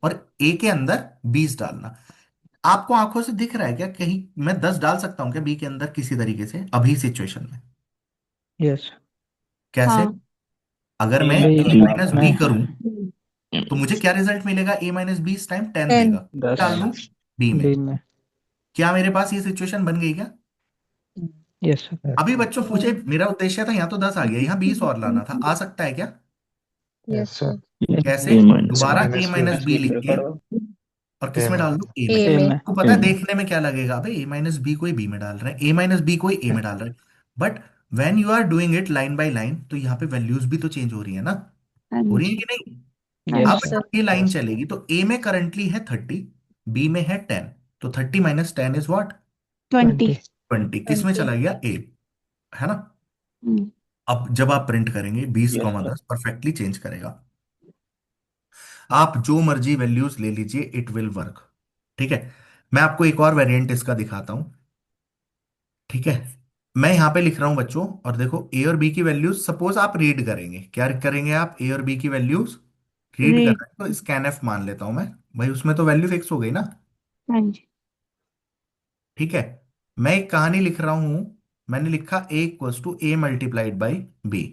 और ए के अंदर 20 डालना। आपको आंखों से दिख रहा है क्या कहीं मैं 10 डाल सकता हूँ क्या बी के अंदर किसी तरीके से अभी सिचुएशन में? यस। कैसे? हाँ। अगर मैं बी ए माइनस बी में करूं, हम्म, तो मुझे क्या रिजल्ट मिलेगा, ए माइनस बी इस टाइम 10 10। देगा। डाल 10। दूं बी में। बी में। क्या मेरे पास ये सिचुएशन बन गई क्या? Yes sir. अभी बच्चों मुझे, मेरा उद्देश्य था यहाँ तो 10 आ गया, यहाँ 20 और लाना था, आ सकता है क्या? Yes yes sir. sir। कैसे? ए माइनस दोबारा ए माइनस बी माइनस बी लिख के पढ़ो। और किस ए में में। डाल दूं, ए में। ए ए में। में। तो पता है देखने में क्या लगेगा, भाई ए माइनस बी को बी में डाल रहे हैं, ए माइनस बी को ए में डाल रहे हैं, but when you are doing it line by line तो यहाँ पे वैल्यूज भी तो चेंज हो रही है ना, हाँ हो रही है जी। कि नहीं। हाँ यस अब जी। सर। जब ये लाइन यस। चलेगी तो ए में करंटली है 30, बी में है 10, तो 30 - 10 इज व्हाट, 20। 20। 20। किस में 20। चला गया, ए, है ना। अब जब आप प्रिंट करेंगे 20 yes comma sir. 10 perfectly change करेगा। आप जो मर्जी वैल्यूज ले लीजिए, इट विल वर्क। ठीक है, मैं आपको एक और वेरिएंट इसका दिखाता हूं। ठीक है, मैं यहां पे लिख रहा हूं बच्चों, और देखो ए और बी की वैल्यूज सपोज आप रीड करेंगे, क्या करेंगे आप, ए और बी की वैल्यूज रीड कर रीड। रहे हैं, तो स्कैन एफ मान लेता हूं मैं, भाई उसमें तो वैल्यू फिक्स हो गई ना। हाँ जी। ठीक है, मैं एक कहानी लिख रहा हूं, मैंने लिखा A equals to A multiplied by B.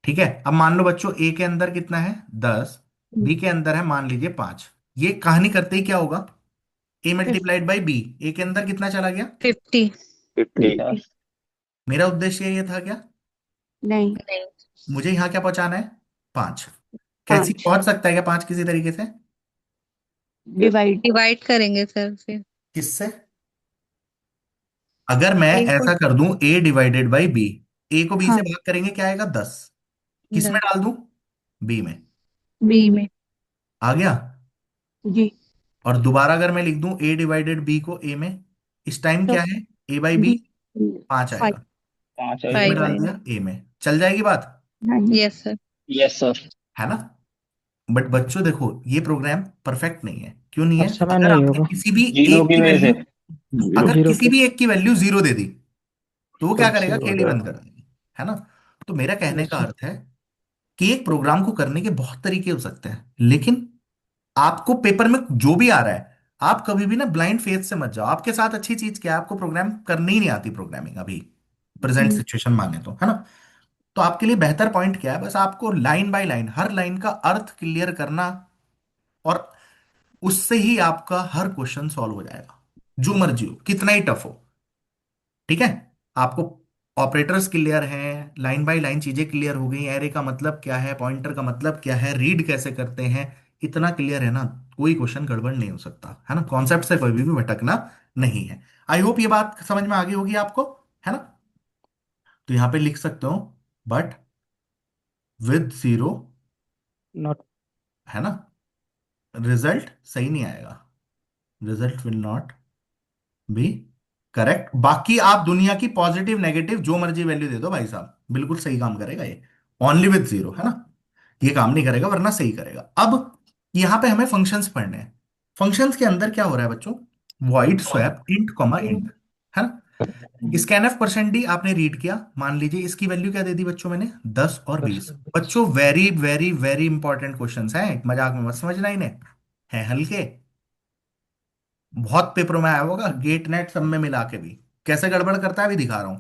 ठीक है, अब मान लो बच्चों ए के अंदर कितना है 10, बी के अंदर है मान लीजिए 5। ये कहानी करते ही क्या होगा, ए मल्टीप्लाइड बाई बी, ए के अंदर कितना चला गया, 50। 50। 50। मेरा उद्देश्य ये था क्या, नहीं। नहीं। मुझे यहां क्या पहुंचाना है, 5। कैसी 5। पहुंच सकता है क्या 5 किसी तरीके से, डिवाइड। डिवाइड करेंगे सर फिर। किससे, अगर मैं ए को ऐसा कर दूं ए डिवाइडेड बाई बी, ए को बी हाँ। से भाग करेंगे क्या आएगा 10, किस में 10। डाल दूं, बी में, बी में। आ गया। जी। और दोबारा अगर मैं लिख दूं ए डिवाइडेड बी को ए में, इस टाइम तो क्या है, ए बाई बी बी। 5 5। आएगा, 5 किस में 5 आएगा। डाल आएगा। दिया, ए में, चल जाएगी बात, हाँ जी। Yes sir. Yes sir. है ना। बट बच्चों देखो ये प्रोग्राम परफेक्ट नहीं है, क्यों नहीं अब है, समय अगर नहीं आपने होगा। किसी भी जीरो एक की की वजह से। Value, zero. अगर जीरो किसी पे। भी एक की वैल्यू 0 दे दी तो वो क्या तब करेगा, जीरो हो खेल ही बंद कर जाएगा। देगा, है ना। तो मेरा कहने यस का सर। अर्थ है कि एक प्रोग्राम को करने के बहुत तरीके हो सकते हैं, लेकिन आपको पेपर में जो भी आ रहा है, आप कभी भी ना ब्लाइंड फेथ से मत जाओ। आपके साथ अच्छी चीज क्या है, आपको प्रोग्राम करनी ही नहीं आती, प्रोग्रामिंग अभी प्रेजेंट सिचुएशन माने तो, है ना। तो आपके लिए बेहतर पॉइंट क्या है, बस आपको line by line her line का अर्थ क्लियर करना, और उससे ही आपका हर क्वेश्चन सॉल्व हो जाएगा, जो मर्जी हो, कितना ही टफ हो। ठीक है, आपको ऑपरेटर्स क्लियर हैं, लाइन बाय लाइन चीजें क्लियर हो गई, एरे का मतलब क्या है, पॉइंटर का मतलब क्या है, रीड कैसे करते हैं, इतना क्लियर है ना, कोई क्वेश्चन गड़बड़ नहीं हो सकता, है ना, कॉन्सेप्ट से कोई भी भटकना नहीं है। आई होप ये बात समझ में आ गई होगी आपको, है ना। तो यहां पे लिख सकते हो, बट विद जीरो, नॉट। है ना, रिजल्ट सही नहीं आएगा, result will not be correct. बाकी आप दुनिया की पॉजिटिव नेगेटिव जो मर्जी वैल्यू दे दो भाई साहब, बिल्कुल सही काम करेगा ये, ओनली विद जीरो, है ना, ये काम नहीं करेगा, वरना सही करेगा। अब यहां पे हमें फंक्शंस पढ़ने हैं। फंक्शंस के अंदर क्या हो रहा है बच्चों, void swap int comma int, है ना। स्कैन एफ परसेंट डी आपने रीड किया, मान लीजिए इसकी वैल्यू क्या दे दी बच्चों मैंने, 10 और 10 20। और 20। बच्चों very very very important questions हैं, मजाक में मत समझना इन्हें, है हल्के, बहुत पेपरों में आया होगा, गेट नेट सब में मिला के भी कैसे गड़बड़ करता है अभी दिखा रहा हूं।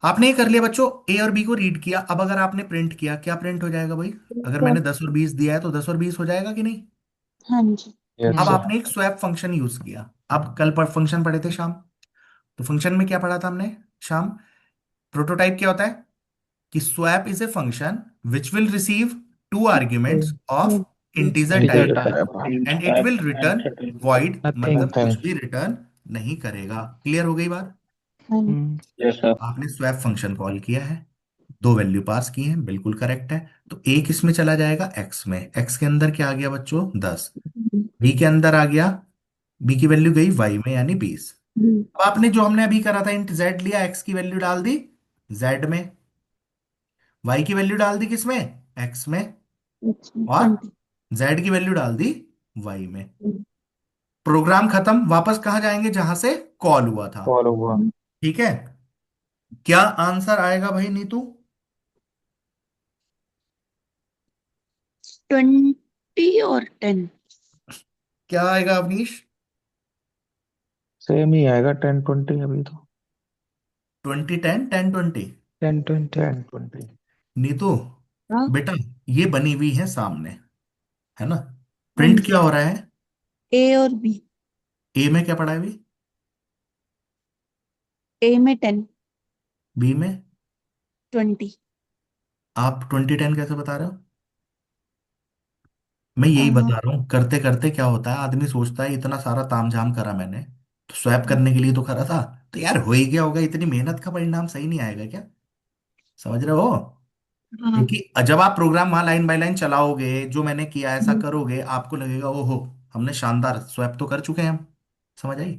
आपने ये कर लिया बच्चों, ए और बी को रीड किया, अब अगर आपने प्रिंट किया, क्या प्रिंट हो जाएगा भाई, अगर मैंने 10 और 20 दिया है तो 10 और 20 हो जाएगा कि नहीं। हाँ जी। यस अब हम्म। सर। आपने एक स्वैप फंक्शन यूज किया, अब कल पर फंक्शन पढ़े थे शाम, तो फंक्शन में क्या पढ़ा था हमने शाम, प्रोटोटाइप क्या होता है, कि swap is a function which will receive two arguments of integer integer type, integer type. Type. And it will and return thirty. Void, nothing. मतलब नथिंग। कुछ भी रिटर्न नहीं करेगा। क्लियर हो गई बात। हाँ जी। हम्म। Yes sir. आपने स्वैप फंक्शन कॉल किया है, दो वैल्यू पास की हैं, बिल्कुल करेक्ट है। तो ए किस में चला जाएगा, एक्स में, एक्स के अंदर क्या आ गया बच्चों 10, बी के अंदर आ गया, बी की वैल्यू गई वाई में यानी 20। अब आपने जो हमने अभी करा था इंट जेड लिया, एक्स की वैल्यू डाल दी जेड में, वाई की वैल्यू डाल दी किसमें, एक्स में, और 20। जेड की वैल्यू डाल दी वाई में। प्रोग्राम खत्म, वापस कहाँ जाएंगे जहां से कॉल हुआ था। कॉल हुआ। ठीक है, क्या आंसर आएगा भाई नीतू, 20 और 10। क्या आएगा अवनीश, सेम ही आएगा 10 20 अभी तो। 20 10 10 20। 10 20। 10 20। नीतू हाँ। बेटा, ये बनी हुई है सामने, है ना, हाँ प्रिंट जी। क्या हो रहा है, ए और बी। ए में क्या पड़ा है अभी, ए में 10। बी में, 20। आप 20 10 कैसे बता रहे हो, मैं यही हाँ, बता रहा हूँ, करते करते क्या होता है, आदमी सोचता है इतना सारा तामझाम करा मैंने, तो स्वैप करने के लिए तो करा था, तो यार हो ही गया होगा, इतनी मेहनत का परिणाम सही नहीं आएगा क्या? समझ रहे हो? हाँ, क्योंकि जब आप प्रोग्राम वहां लाइन बाय लाइन चलाओगे, जो मैंने किया ऐसा करोगे, आपको लगेगा ओहो, हमने शानदार स्वैप तो कर चुके हैं हम। समझ आई?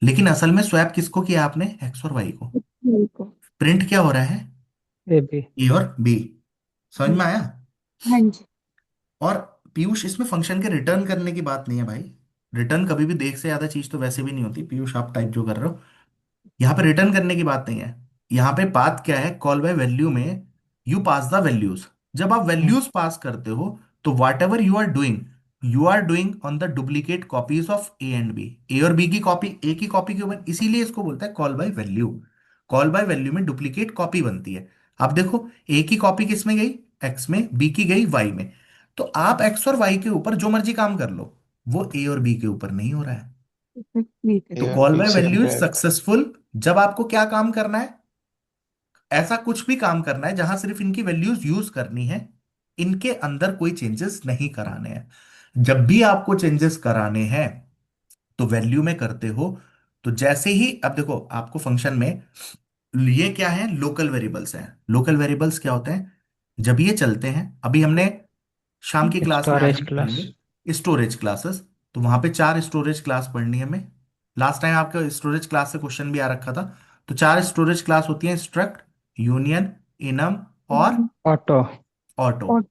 लेकिन असल में स्वैप किसको किया आपने? एक्स और वाई को। बिल्कुल। प्रिंट क्या हो रहा है? A B. ए और बी। समझ में आया? हाँ जी। और पीयूष, इसमें फंक्शन के रिटर्न करने की बात नहीं है भाई। रिटर्न कभी भी देख से ज्यादा चीज तो वैसे भी नहीं होती, पीयूष आप टाइप जो कर रहे हो, यहाँ पे रिटर्न करने की बात नहीं है। यहाँ पे बात क्या है, कॉल बाय वैल्यू में यू पास द वैल्यूज। जब आप वैल्यूज पास करते हो, तो whatever you are doing on the duplicate copies of A and B. A और बी की कॉपी, ए की कॉपी के ऊपर, इसीलिए इसको बोलता है call by value. Call by value में डुप्लीकेट कॉपी बनती है। अब देखो, ए की कॉपी किस में गई? एक्स में। बी की गई वाई में। तो आप एक्स और वाई के ऊपर जो मर्जी काम कर लो, वो ए और बी के ऊपर नहीं हो रहा है। नहीं कर तो ए और कॉल बी बाय से वैल्यू इज कंपेयर। सक्सेसफुल जब आपको क्या काम करना है? ऐसा कुछ भी काम करना है जहां सिर्फ इनकी वैल्यूज यूज करनी है, इनके अंदर कोई चेंजेस नहीं कराने हैं। जब भी आपको चेंजेस कराने हैं, तो वैल्यू में करते हो। तो जैसे ही, अब देखो आपको फंक्शन में, ये क्या है? लोकल वेरिएबल्स हैं। लोकल वेरिएबल्स क्या होते हैं? जब ये चलते हैं, अभी हमने शाम की क्लास में आज स्टोरेज हम क्लास। पढ़ेंगे स्टोरेज क्लासेस। तो वहां पे 4 स्टोरेज क्लास पढ़नी है हमें। लास्ट टाइम आपका स्टोरेज क्लास से क्वेश्चन भी आ रखा था। तो 4 स्टोरेज क्लास होती हैं: स्ट्रक्ट, यूनियन, इनम और ऑटो। ऑटो। और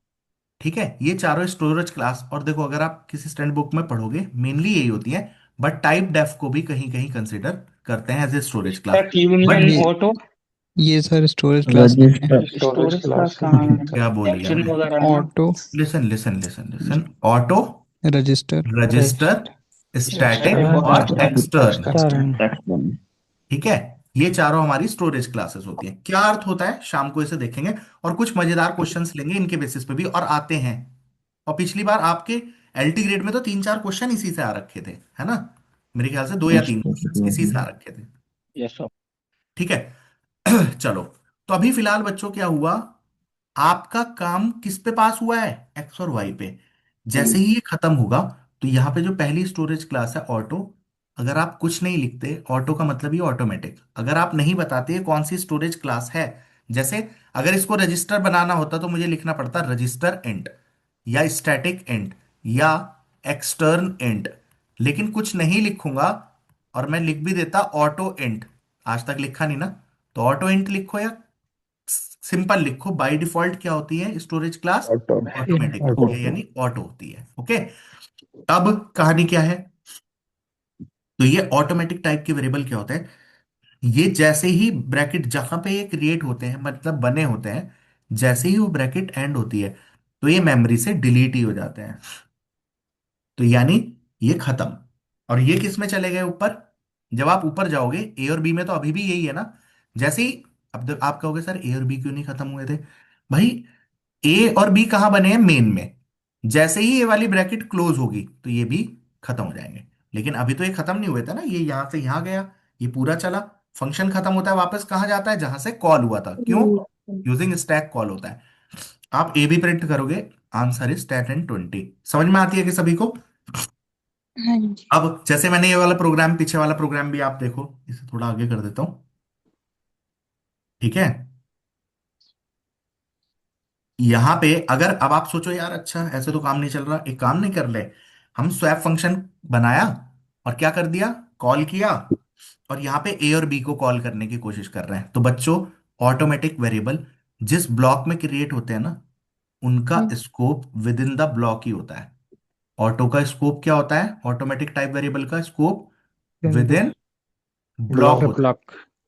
ठीक है, ये चारों स्टोरेज क्लास। और देखो, अगर आप किसी स्टैंड बुक में पढ़ोगे, मेनली यही होती है, बट टाइप डेफ को भी कहीं कहीं कंसिडर करते हैं as a storage class. Struct union but ये ऑटो। ये सर स्टोरेज क्लास नहीं है। Register storage storage class class है। कहाँ है? क्या बोल दिया एक्शन मैंने? वगैरह है ना? Auto, listen listen listen listen. Auto, register, register, register static static और और एक्सटर्न। एक्सटर्न। एक्शन। ठीक है, ये चारों हमारी स्टोरेज क्लासेस होती हैं। क्या अर्थ होता है, शाम को इसे देखेंगे, और कुछ मजेदार क्वेश्चंस लेंगे इनके बेसिस पे भी, और आते हैं। और पिछली बार आपके एलटी ग्रेड में तो 3-4 क्वेश्चन इसी से आ रखे थे, है ना? मेरे ख्याल से 2 या 3 क्वेश्चन इसी से आ रखे थे। Yes sir. ठीक है। चलो, तो अभी फिलहाल बच्चों क्या हुआ, आपका काम किस पे पास हुआ है? एक्स और वाई पे। जैसे ही ये खत्म होगा, तो यहां पे जो पहली स्टोरेज क्लास है ऑटो, अगर आप कुछ नहीं लिखते, ऑटो का मतलब ये ऑटोमेटिक, अगर आप नहीं बताते ये कौन सी स्टोरेज क्लास है, जैसे अगर इसको रजिस्टर बनाना होता तो मुझे लिखना पड़ता रजिस्टर एंड, या स्टैटिक एंड, या एक्सटर्न एंड। लेकिन कुछ नहीं लिखूंगा, और मैं लिख भी देता ऑटो एंड, आज तक लिखा नहीं ना, तो ऑटो एंड लिखो या सिंपल लिखो, बाय डिफॉल्ट क्या होती है स्टोरेज क्लास? ऑटो। ऑटोमेटिक होती है, ऑटो। यानी ऑटो होती है। ओके। अब कहानी क्या है? तो ये ऑटोमेटिक टाइप के वेरिएबल क्या होते हैं? ये जैसे ही ब्रैकेट जहां पे ये क्रिएट होते हैं, मतलब बने होते हैं, जैसे ही वो ब्रैकेट एंड होती है, तो ये मेमोरी से डिलीट ही हो जाते हैं। तो यानी ये खत्म। और ये किस में चले गए? ऊपर। जब आप ऊपर जाओगे, ए और बी में तो अभी भी यही है ना। जैसे ही, अब आप कहोगे सर ए और बी क्यों नहीं खत्म हुए थे? भाई, ए और बी कहाँ बने हैं? मेन में। जैसे ही ये वाली ब्रैकेट क्लोज होगी, तो ये भी खत्म हो जाएंगे। लेकिन अभी तो ये खत्म नहीं हुए थे ना, ये यहां से यहां गया, ये पूरा चला। फंक्शन खत्म होता है, वापस कहाँ जाता है? जहां से कॉल हुआ था। क्यों? यूजिंग स्टैक कॉल होता है। आप ए भी प्रिंट करोगे, आंसर इज 10 and 20। समझ में आती है कि सभी को? हाँ जी। अब जैसे मैंने ये वाला प्रोग्राम, पीछे वाला प्रोग्राम भी आप देखो, इसे थोड़ा आगे कर देता हूं। ठीक है। यहां पे अगर अब आप सोचो यार, अच्छा ऐसे तो काम नहीं चल रहा, एक काम नहीं कर ले, हम स्वैप फंक्शन बनाया, और क्या कर दिया? कॉल किया, और यहाँ पे ए और बी को कॉल करने की कोशिश कर रहे हैं। तो बच्चों, ऑटोमेटिक वेरिएबल जिस ब्लॉक में क्रिएट होते हैं ना, उनका scope within the block ही होता है। ऑटो का स्कोप क्या होता है? ऑटोमेटिक टाइप वेरिएबल का scope within block block. होता है। ब्लॉक।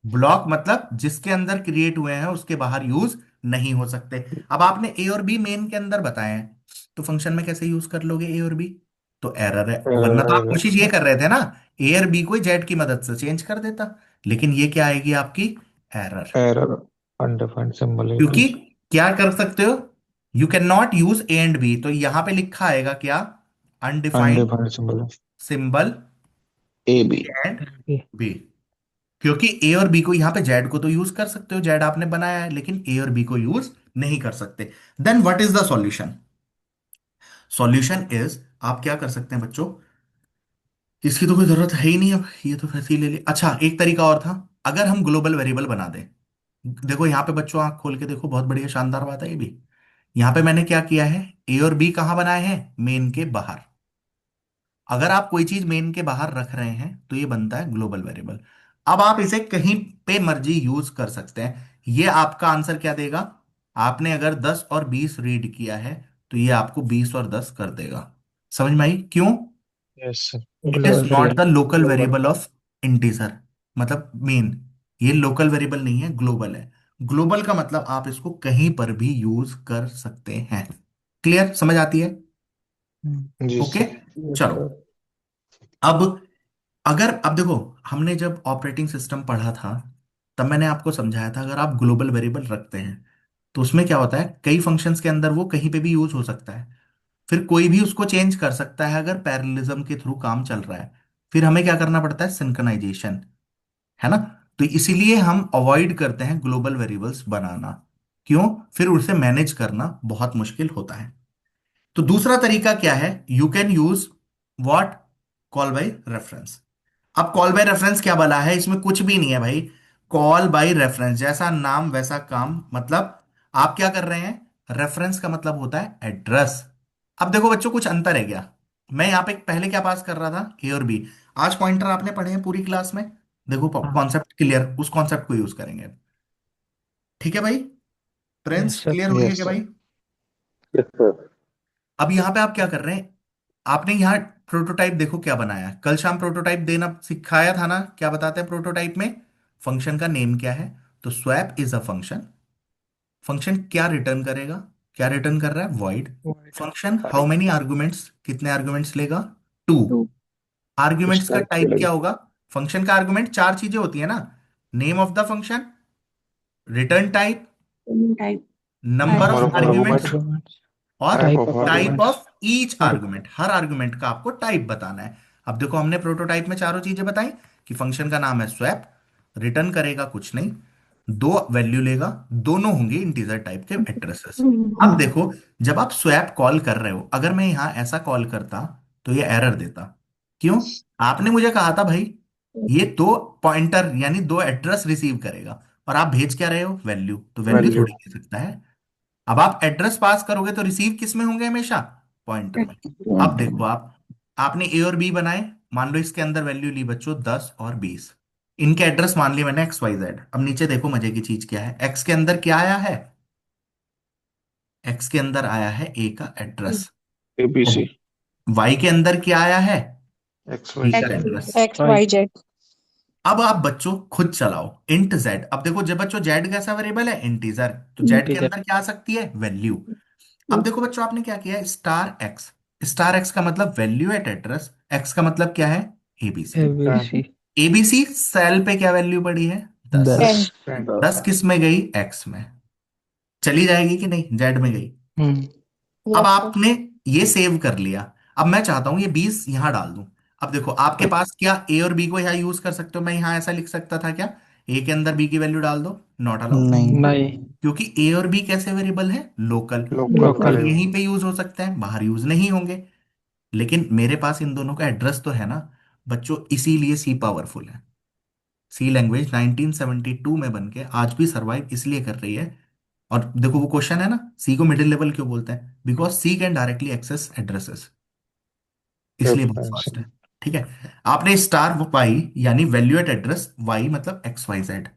ब्लॉक मतलब जिसके अंदर क्रिएट हुए हैं उसके बाहर यूज नहीं हो सकते। अब आपने ए और बी मेन के अंदर बताए हैं, तो फंक्शन में कैसे यूज कर लोगे ए और बी? तो एरर है, वरना तो आप कोशिश ये कर रहे थे ना, ए और बी को जेड की मदद से चेंज कर देता। लेकिन ये क्या आएगी आपकी? एरर। एरर, अनडिफाइंड सिंबल क्योंकि यूज्ड। क्या कर सकते हो, you can not use A and B, तो यहां पे लिखा आएगा क्या? Undefined undefined symbol symbol A B. And B. क्योंकि ए और बी को, यहां पे जेड को तो यूज कर सकते हो, जेड आपने बनाया है, लेकिन ए और बी को यूज नहीं कर सकते। Then what is the solution? Solution is, आप क्या कर सकते हैं बच्चों, इसकी तो कोई जरूरत है ही नहीं अब, ये तो वैसे ही ले ली। अच्छा, एक तरीका और था, अगर हम ग्लोबल वेरिएबल बना दें। देखो यहाँ पे बच्चों, आंख खोल के देखो, बहुत बढ़िया शानदार बात है ये भी। यहाँ पे मैंने क्या किया है, ए और बी कहाँ बनाए हैं, मेन के बाहर। अगर आप कोई चीज मेन के बाहर रख रहे हैं तो ये बनता है ग्लोबल वेरिएबल। अब आप इसे कहीं पे मर्जी यूज कर सकते हैं। ये आपका आंसर क्या देगा, आपने अगर 10 और 20 रीड किया है तो ये आपको 20 और 10 कर देगा। समझ में आई क्यों? Yes sir. It is global not the local global variable of integer, मतलब मेन। ये लोकल वेरिएबल नहीं है, ग्लोबल है। ग्लोबल का मतलब आप इसको कहीं पर भी यूज कर सकते हैं। क्लियर, समझ आती है? जी ओके, सर। यस चलो। सर। अब अगर, अब देखो, हमने जब ऑपरेटिंग सिस्टम पढ़ा था तब मैंने आपको समझाया था, अगर आप ग्लोबल वेरिएबल रखते हैं तो उसमें क्या होता है, कई फंक्शंस के अंदर वो कहीं पे भी यूज हो सकता है। फिर कोई भी उसको चेंज कर सकता है अगर पैरेललिज्म के थ्रू काम चल रहा है। फिर हमें क्या करना पड़ता है, सिंक्रोनाइजेशन, है ना? तो इसीलिए हम अवॉइड करते हैं ग्लोबल वेरिएबल्स बनाना। क्यों? फिर उसे मैनेज करना बहुत मुश्किल होता है। तो दूसरा तरीका क्या है, you can use what, call by reference. अब कॉल बाय रेफरेंस क्या भला है, इसमें कुछ भी नहीं है भाई। कॉल बाय रेफरेंस, जैसा नाम वैसा काम, मतलब आप क्या कर रहे हैं, रेफरेंस का मतलब होता है एड्रेस। अब देखो बच्चों, कुछ अंतर है क्या? मैं यहां पे पहले क्या पास कर रहा था, ए और बी। आज पॉइंटर आपने पढ़े हैं पूरी क्लास में, देखो हाँ। कॉन्सेप्ट क्लियर, उस कॉन्सेप्ट को यूज करेंगे। ठीक है भाई, यस प्रिंस सर। क्लियर हो गया यस क्या सर। भाई? Yes, sir. अब यहां पे आप क्या कर रहे हैं, आपने यहाँ प्रोटोटाइप देखो क्या बनाया है, कल शाम प्रोटोटाइप देना सिखाया था ना, क्या बताते हैं प्रोटोटाइप में, फंक्शन का नेम क्या है। तो swap is a function. Function क्या रिटर्न करेगा, क्या रिटर्न कर रहा है, void. White. Function how many arguments, कितने आर्गुमेंट्स लेगा, 2। टू। आर्गुमेंट्स का Start टाइप करेगा. क्या होगा, फंक्शन का आर्गुमेंट चार चीजें होती है ना, name of the function, return type, type. Number number of of argument. Arguments, argument, arguments. और type type of of type argument. Arguments. Of each argument. हर आर्गुमेंट का आपको टाइप बताना है। अब देखो, हमने प्रोटोटाइप में चारों चीजें बताई कि फंक्शन का नाम है स्वैप, रिटर्न करेगा कुछ नहीं, दो वैल्यू लेगा, दोनों होंगे इंटीजर टाइप के एड्रेसेस। अब देखो, जब आप स्वैप कॉल कर रहे हो, अगर मैं यहां ऐसा कॉल करता तो ये एरर देता। क्यों? आपने मुझे कहा था भाई, ये दो पॉइंटर यानी दो एड्रेस रिसीव करेगा, और आप भेज क्या रहे हो, वैल्यू, तो वैल्यू Value. थोड़ी दे सकता है। अब आप एड्रेस पास करोगे तो रिसीव किस में होंगे, हमेशा पॉइंटर में। अब देखो, आपने ए और बी बनाए, मान लो इसके अंदर वैल्यू ली बच्चों 10 और 20। इनके एड्रेस मान लिए मैंने XYZ। अब नीचे देखो, मजे की चीज क्या है, एक्स के अंदर क्या आया है, एक्स के अंदर आया है ए का एड्रेस, एबीसी। वाई के अंदर क्या आया है, एक्स बी वाई का X. Z. Address. X Y Z. अब आप बच्चों खुद चलाओ, इंट जेड। अब देखो, जब बच्चों जेड कैसा वेरिएबल है, इंटीजर, तो जेड के इंटीजर। अंदर क्या आ सकती है, वैल्यू। अब देखो बच्चों, आपने क्या किया है, स्टार एक्स। स्टार एक्स का मतलब वैल्यू एट एड्रेस, एक्स का मतलब क्या है, एबीसी। एबीसी। एबीसी सेल पे क्या वैल्यू पड़ी है, 10। 10। टेन। 10 किस में गई, एक्स में। चली जाएगी कि नहीं, जेड में गई। हम्म। अब यस सर। आपने ये सेव कर लिया। अब मैं चाहता हूं ये 20 यहां डाल दूं। अब देखो, आपके पास क्या ए और बी को यहां यूज कर सकते हो, मैं यहां ऐसा लिख सकता था क्या, ए के अंदर बी की वैल्यू डाल दो, नॉट अलाउड। नहीं। नहीं। क्योंकि ए और बी कैसे वेरिएबल है, लोकल, लोकल लोकल। केवल वेरिएबल। यहीं पे यूज हो सकते हैं, बाहर यूज नहीं होंगे। लेकिन मेरे पास इन दोनों का एड्रेस तो है ना बच्चों, इसीलिए सी पावरफुल है। सी लैंग्वेज 1972 में बन के आज भी सरवाइव इसलिए कर रही है। और देखो, वो क्वेश्चन है ना, सी को मिडिल लेवल क्यों बोलते हैं, because C can directly access addresses, इसलिए बहुत फास्ट है। ठीक है। आपने स्टार वाई यानी वैल्यू एट एड्रेस, वाई मतलब XYZ।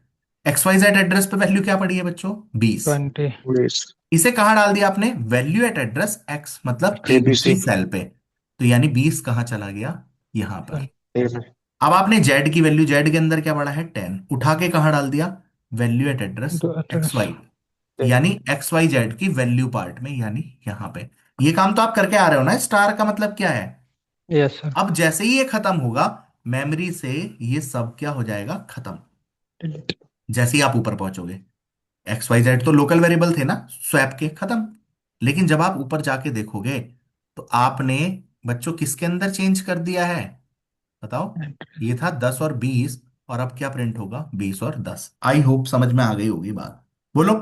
XYZ एड्रेस पे वैल्यू क्या पड़ी है बच्चों, 20। 20। बेस। इसे कहां डाल दिया आपने, वैल्यू एट एड्रेस X मतलब एबीसी। ABC सेल पे। तो यानी 20 कहां चला गया, यहां पर। ए में। अब आपने जेड की वैल्यू, जेड के अंदर क्या पड़ा है, 10, उठा के कहां डाल दिया, वैल्यू एट एड्रेस दो एक्स एड्रेस। वाई यानी XYZ की वैल्यू पार्ट में, यानी यहां पे। ये काम तो आप करके आ रहे हो ना, स्टार का मतलब क्या है। Yes sir. अब जैसे ही ये खत्म होगा मेमोरी से, ये सब क्या हो जाएगा, खत्म। डिलीट। जैसे ही आप ऊपर पहुंचोगे, XYZ तो लोकल वेरिएबल थे ना, स्वैप के, खत्म। लेकिन जब आप ऊपर जाके देखोगे तो आपने बच्चों किसके अंदर चेंज कर दिया है, बताओ। ये था 10 और 20, और अब क्या प्रिंट होगा, 20 और 10। आई होप समझ में आ गई होगी बात, बोलो।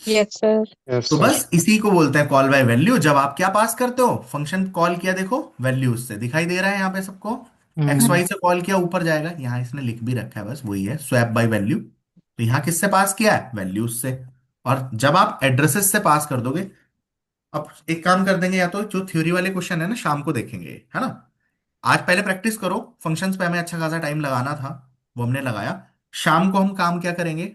Yes sir. यस तो सर। बस इसी को बोलते हैं कॉल बाय वैल्यू। जब आप क्या पास करते हो, फंक्शन कॉल किया, देखो वैल्यूज से दिखाई दे रहा है यहाँ पे सबको। एक्स वाई हम्म। से कॉल किया, ऊपर जाएगा, यहाँ इसने लिख भी रखा है, बस वही है स्वैप बाय वैल्यू। तो यहाँ किससे पास किया है, वैल्यूज से। और जब आप एड्रेसेस से पास कर दोगे, अब एक काम कर देंगे, या तो जो थ्योरी वाले क्वेश्चन है ना शाम को देखेंगे, है ना। आज पहले प्रैक्टिस करो, फंक्शंस पे हमें अच्छा खासा टाइम लगाना था, वो हमने लगाया। शाम को हम काम क्या करेंगे,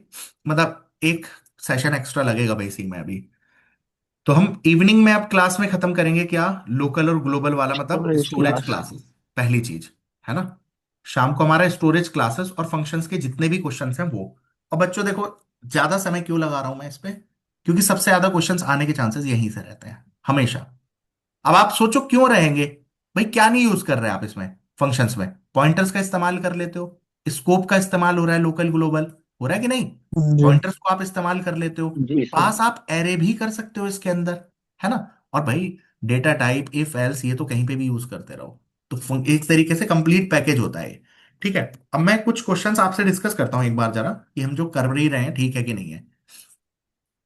मतलब एक सेशन एक्स्ट्रा लगेगा बेसिक में अभी। तो हम इवनिंग में अब क्लास में खत्म करेंगे क्या, लोकल और ग्लोबल वाला, मतलब स्टोरेज स्टोरेज क्लास। क्लासेस। पहली चीज, है ना। शाम को हमारा स्टोरेज क्लासेस और फंक्शंस के जितने भी क्वेश्चंस हैं वो। और बच्चों देखो, ज्यादा समय क्यों लगा रहा हूं मैं इस पे, क्योंकि सबसे ज्यादा क्वेश्चंस आने के चांसेस यहीं से रहते हैं हमेशा। अब आप सोचो क्यों रहेंगे, भाई क्या नहीं यूज कर रहे आप इसमें, फंक्शंस में पॉइंटर्स का इस्तेमाल कर लेते हो, स्कोप का इस्तेमाल हो रहा है, लोकल ग्लोबल हो रहा है कि नहीं, जी। पॉइंटर्स को आप इस्तेमाल कर लेते हो। जी सर। पास आप एरे भी कर सकते हो इसके अंदर, है ना। और भाई डेटा टाइप, इफ एल्स, ये तो कहीं पे भी यूज करते रहो। तो एक तरीके से कंप्लीट पैकेज होता है ये। ठीक है, अब मैं कुछ क्वेश्चंस आपसे डिस्कस करता हूं एक बार जरा, कि हम जो कर ही रहे हैं ठीक है कि नहीं है।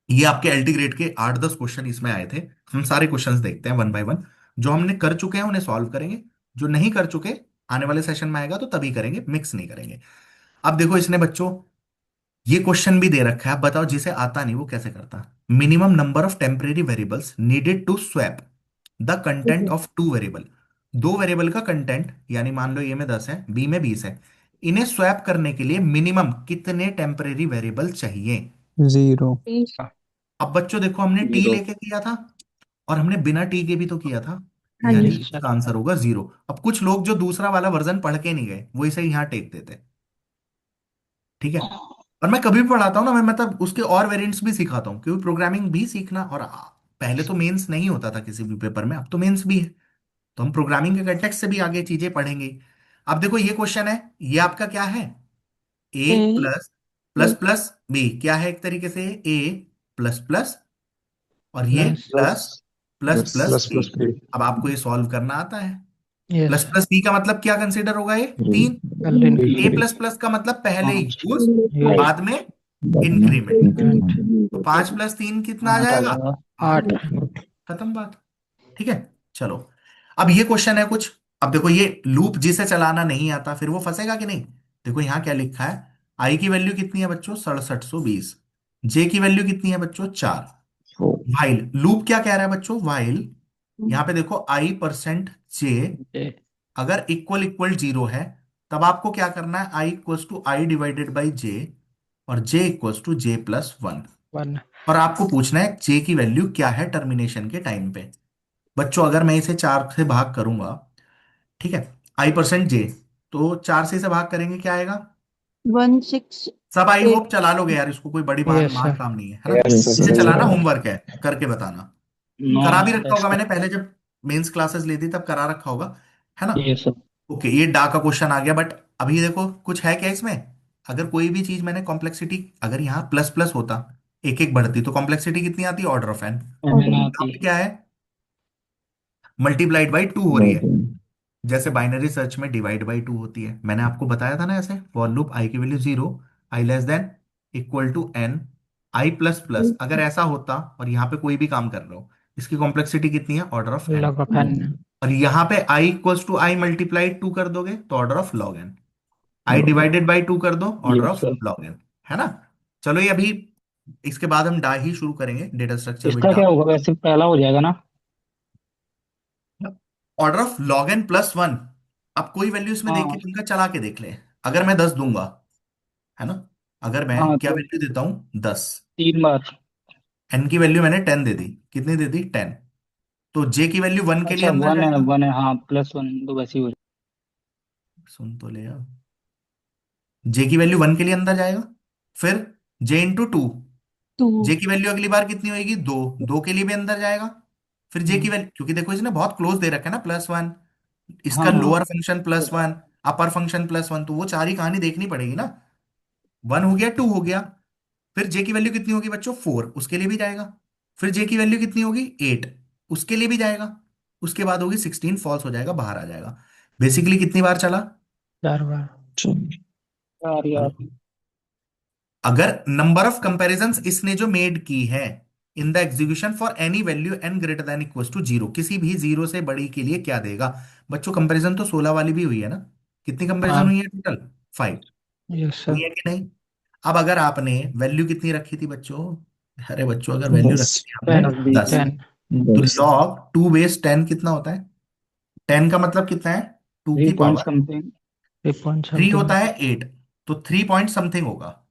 ये आपके एलटी ग्रेड के 8-10 क्वेश्चन इसमें आए थे। हम सारे क्वेश्चंस देखते हैं वन बाय वन। जो हमने कर चुके हैं उन्हें सॉल्व करेंगे, जो नहीं कर चुके आने वाले सेशन में आएगा तो तभी करेंगे, मिक्स नहीं करेंगे। अब देखो इसने बच्चों ये क्वेश्चन भी दे रखा है, अब बताओ जिसे आता नहीं वो कैसे करता। Minimum number of temporary variables needed to swap the content of two variable. दो वेरिएबल का कंटेंट, यानी मान लो ए में 10 है, बी में 20 है, इन्हें स्वैप करने के लिए मिनिमम कितने टेम्परेरी वेरिएबल चाहिए। 0। अब बच्चों देखो, हमने टी जीरो। लेके किया था और हमने बिना टी के भी तो किया था, हाँ यानी यस जी। सर। इसका आंसर होगा 0। अब कुछ लोग जो दूसरा वाला वर्जन पढ़ के नहीं गए वो इसे यहाँ टेक देते, ठीक है। और मैं कभी भी पढ़ाता हूँ ना, मैं मतलब उसके और वेरिएंट्स भी सिखाता हूँ, क्योंकि प्रोग्रामिंग भी सीखना, और पहले तो मेंस नहीं होता था किसी भी पेपर में, अब तो मेंस भी है। तो हम प्रोग्रामिंग के कंटेक्स्ट से भी आगे चीजें पढ़ेंगे। अब देखो ये क्वेश्चन है, ये आपका क्या है, ए A plus plus plus B, क्या है एक तरीके से ए प्लस प्लस, और ये plus. Plus. Plus plus plus plus plus A. Plus three. अब आपको ये सॉल्व करना आता है। Yes plus sir. Plus B का मतलब क्या कंसीडर होगा, ये तीन। कल ए प्लस प्लस का मतलब पहले हाँ। Use, use. बाद में इंक्रीमेंट। इंक्रीमेंट। तो 5 + 3 कितना आ 8 आ जाएगा, जाएगा। 8। 8। खत्म बात। ठीक है, चलो। अब ये क्वेश्चन है कुछ, अब देखो ये लूप जिसे चलाना नहीं आता फिर वो फंसेगा कि नहीं। देखो यहां क्या लिखा है, आई की वैल्यू कितनी है बच्चों, 6720। जे की वैल्यू कितनी है बच्चों, 4। वाइल लूप क्या कह रहा है बच्चों, वाइल, यहां पे देखो i% जे जे। अगर इक्वल इक्वल 0 है, तब आपको क्या करना है, i = i/जे, और j = j+1। 1। और आपको पूछना है जे की वैल्यू क्या है टर्मिनेशन के टाइम पे। बच्चों अगर मैं इसे 4 से भाग करूंगा, ठीक है, i%j, तो 4 से इसे भाग करेंगे क्या आएगा। सब आई होप 168। चला लोगे यार इसको, कोई बड़ी बात यस महान सर। काम नहीं है, है ना। यस इसे सर। चलाना होमवर्क है, करके बताना। नो करा भी सर। रखा यस होगा सर। मैंने पहले जब मेंस क्लासेस ली थी तब करा रखा होगा, है ना। Yes sir. ओके, ये डा का क्वेश्चन आ गया, बट अभी देखो कुछ है क्या इसमें। अगर कोई भी चीज मैंने कॉम्प्लेक्सिटी, अगर यहाँ प्लस प्लस होता, एक एक बढ़ती, तो कॉम्प्लेक्सिटी कितनी आती, ऑर्डर ऑफ n। एमएन यहाँ आती। पे क्या है, मल्टीप्लाइड बाई 2 हो रही है। जैसे बाइनरी सर्च में डिवाइड बाई 2 होती है, मैंने आपको बताया था ना ऐसे, फॉर लूप आई की वैल्यू 0, i < n, i++ अगर ऐसा होता और यहाँ पे कोई भी काम कर रहे हो, इसकी कॉम्प्लेक्सिटी कितनी है, order of n। Log of n. और यहाँ पे i = i×2 कर दोगे तो order of log n, i/2 कर दो, order yes of sir. log n, है ना। चलो ये अभी, इसके बाद हम डा ही शुरू करेंगे, डेटा स्ट्रक्चर विद इसका डा। क्या होगा वैसे, पहला हो जाएगा ना। Order of log n+1। अब कोई वैल्यू इसमें देख के हाँ। तुमका चला के देख ले। अगर मैं 10 दूंगा, है ना, अगर मैं हाँ क्या तो वैल्यू देता हूं, 10, 3 बार। n की वैल्यू मैंने 10 दे दी, कितनी दे दी, 10। तो j की वैल्यू 1 के लिए अच्छा अंदर 1 है, जाएगा। 1 है, हाँ +1 तो वैसे ही हो सुन तो ले अब, j की वैल्यू 1 के लिए अंदर जाएगा, फिर j × 2, 2। जे की वैल्यू अगली बार कितनी होगी, 2, 2 के लिए भी अंदर जाएगा। फिर जे की वैल्यू, क्योंकि देखो इसने बहुत क्लोज दे रखा है ना, +1, जाएगा। इसका हाँ हाँ। लोअर फंक्शन +1, अपर फंक्शन +1, तो वो सारी कहानी देखनी पड़ेगी ना। 1 हो गया, 2 हो गया, फिर जे की वैल्यू कितनी होगी बच्चों, 4, उसके लिए भी जाएगा। फिर जे की वैल्यू कितनी होगी, 8, उसके लिए भी जाएगा। उसके बाद होगी 16, फॉल्स हो जाएगा, बाहर आ जाएगा। बेसिकली कितनी बार चला, 4 बार। 4 यार। चलो अगर नंबर ऑफ कंपैरिजंस इसने जो मेड की है in the execution for any value n greater than equal to zero, किसी भी जीरो से बड़ी के लिए क्या देगा। बच्चों कंपैरिजन तो 16 वाली भी हुई है ना। कितनी कंपैरिजन हाँ। हुई है टोटल? 5 यस हुई सर। है कि नहीं? अब अगर आपने वैल्यू कितनी रखी थी बच्चों? अरे बच्चों अगर वैल्यू रखी 10। थी आपने 10। 10, 10। तो 10। लॉग 2 बेस 10 कितना होता है? 10 का मतलब कितना है? टू थ्री की point power something. 3 point 3 something. होता है 8, तो 3 पॉइंट समथिंग होगा,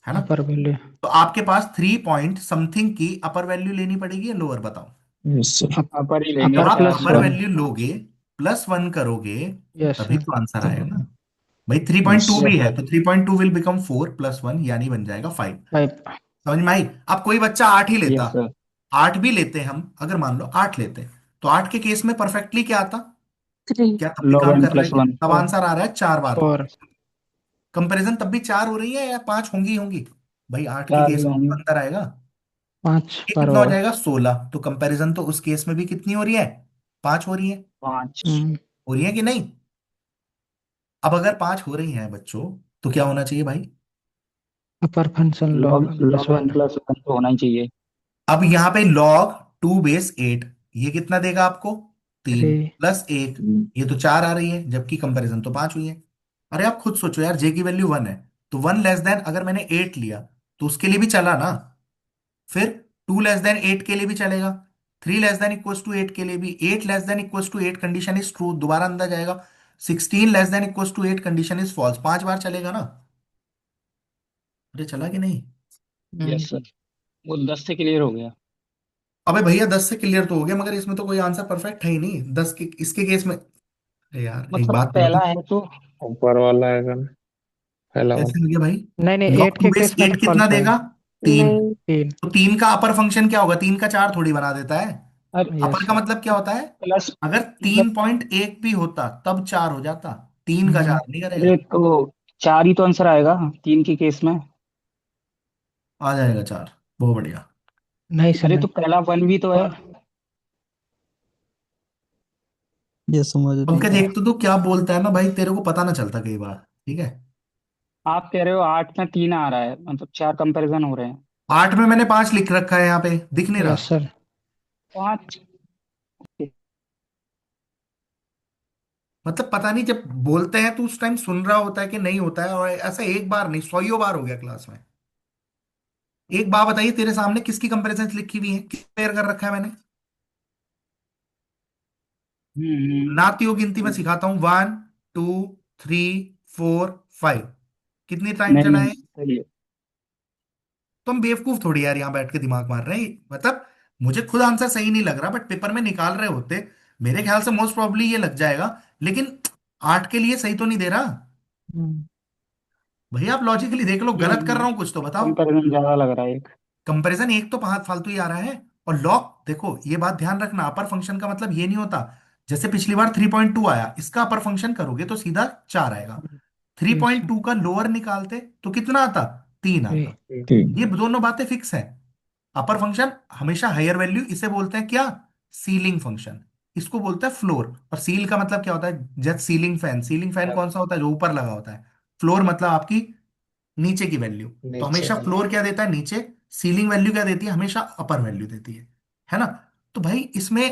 है ना। अपर वैल्यू। तो आपके पास 3 पॉइंट समथिंग की अपर वैल्यू लेनी पड़ेगी या लोअर, बताओ। Yes sir. अपर ही लेंगे, अपर आप क्या प्लस अपर मतलब। 1। वैल्यू लोगे, +1 करोगे, यस तभी सर। तो आंसर आएगा ना। भाई 3.2 यस भी है सर। तो 3.2 विल बिकम 4 + 1 यानी बन जाएगा 5। 5। समझ में आई? अब कोई बच्चा 8 ही लेता, यस सर। 8 भी लेते हम, अगर मान लो 8 लेते, तो 8 के केस में परफेक्टली क्या आता? 3, क्या तब भी लॉग काम एन कर रहे प्लस थे? वन। तब 4। आंसर आ रहा है 4 बार। 4। कंपैरिजन तब भी 4 हो रही है या 5 होंगी होंगी? भाई 8 के चार ही केस में तो होंगे। अंतर आएगा। 5 ये पर कितना हो होगा। जाएगा? 16। तो कंपैरिजन तो उस केस में भी कितनी हो रही है? 5 हो रही है। 5। हम्म। हो रही है कि नहीं? अब अगर 5 हो रही हैं बच्चों, तो क्या होना चाहिए भाई? Upper function log log plus log N 1। Plus one तो होना ही चाहिए। अब यहां पे log 2 बेस 8, ये कितना देगा आपको? 3 3। +1, ये तो 4 आ रही है, जबकि कंपैरिजन तो 5 हुई है। अरे आप खुद सोचो यार, जे की वैल्यू 1 है, तो 1 < अगर मैंने 8 लिया तो उसके लिए भी चला ना। फिर 2 < 8 के लिए भी चलेगा, 3 < 8 के लिए भी, 8 < 8 कंडीशन इज ट्रू, दोबारा अंदर जाएगा। 16 < 8 कंडीशन इज फॉल्स, 5 बार चलेगा ना। अरे चला कि नहीं? Yes sir. वो 10 से क्लियर हो गया। अबे भैया 10 से क्लियर तो हो गया, मगर इसमें तो कोई आंसर परफेक्ट है ही नहीं 10 के इसके केस में। अरे यार एक मतलब बात तो पहला बता, है तो। ऊपर वाला है क्या? पहला वाला। कैसे हो गया भाई? नहीं नहीं, लॉग 8 टू के बेस केस में तो एट कितना फॉल्स होएगा। देगा? 3। नहीं, 3। तो 3 का अपर फंक्शन क्या होगा? 3 का 4 थोड़ी बना देता है। अब यस अपर का सर। मतलब क्या होता है? प्लस अगर मतलब। 3.1 भी होता तब 4 हो जाता, 3 का हम्म। 4 नहीं करेगा। अरे तो 4 ही तो आंसर आएगा 3 के केस में। आ जाएगा 4, बहुत बढ़िया। नहीं सर अरे नहीं। तो पहला 1 भी तो है। ये समझ नहीं पंकज रहा। एक तो तू क्या बोलता है ना भाई, तेरे को पता ना चलता कई बार, ठीक है। आप कह रहे हो 8 में 3 आ रहा है, मतलब 4 कंपैरिजन हो रहे हैं। 8 में मैंने 5 लिख रखा है, यहाँ पे दिख नहीं यस रहा। सर। 5। मतलब पता नहीं, जब बोलते हैं तो उस टाइम सुन रहा होता है कि नहीं होता है, और ऐसा एक बार नहीं 100 बार हो गया क्लास में। एक बात बताइए, तेरे सामने किसकी कंपैरिजन लिखी हुई है, किस पेयर कर रखा है मैंने? नातियों गिनती में सिखाता हूं, 1 2 3 4 5, कितनी टाइम नहीं चला नहीं, है? सही है। तो हम बेवकूफ थोड़ी यार यहाँ बैठ के दिमाग मार रहे हैं, मतलब मुझे खुद आंसर सही नहीं लग रहा, बट पेपर में निकाल रहे होते, मेरे ख्याल से मोस्ट प्रोबेबली ये लग जाएगा। लेकिन 8 के लिए सही तो नहीं दे रहा। हम्म। भैया आप लॉजिकली देख लो, गलत कर रहा हूं कुछ तो बताओ। कंपैरिजन ज्यादा लग रहा है एक। कंपैरिजन एक तो फालतू ही आ रहा है। और लॉग देखो, ये बात ध्यान रखना, अपर फंक्शन का मतलब ये नहीं होता, जैसे पिछली बार 3.2 आया, इसका अपर फंक्शन करोगे तो सीधा 4 आएगा। Three yes point sir. Two का लोअर निकालते तो कितना आता? 3 3। आता। ये दोनों बातें फिक्स है। अपर फंक्शन हमेशा हायर वैल्यू, इसे बोलते हैं क्या? Ceiling function. इसको बोलते हैं फ्लोर। और सील का मतलब क्या होता है? जैसे सीलिंग फैन कौन सा होता है? जो ऊपर लगा होता है। फ्लोर मतलब आपकी नीचे की वैल्यू। तो नीचे हमेशा वाला। फ्लोर क्या देता है? नीचे। सीलिंग वैल्यू क्या देती है? हमेशा अपर वैल्यू देती है ना। तो भाई इसमें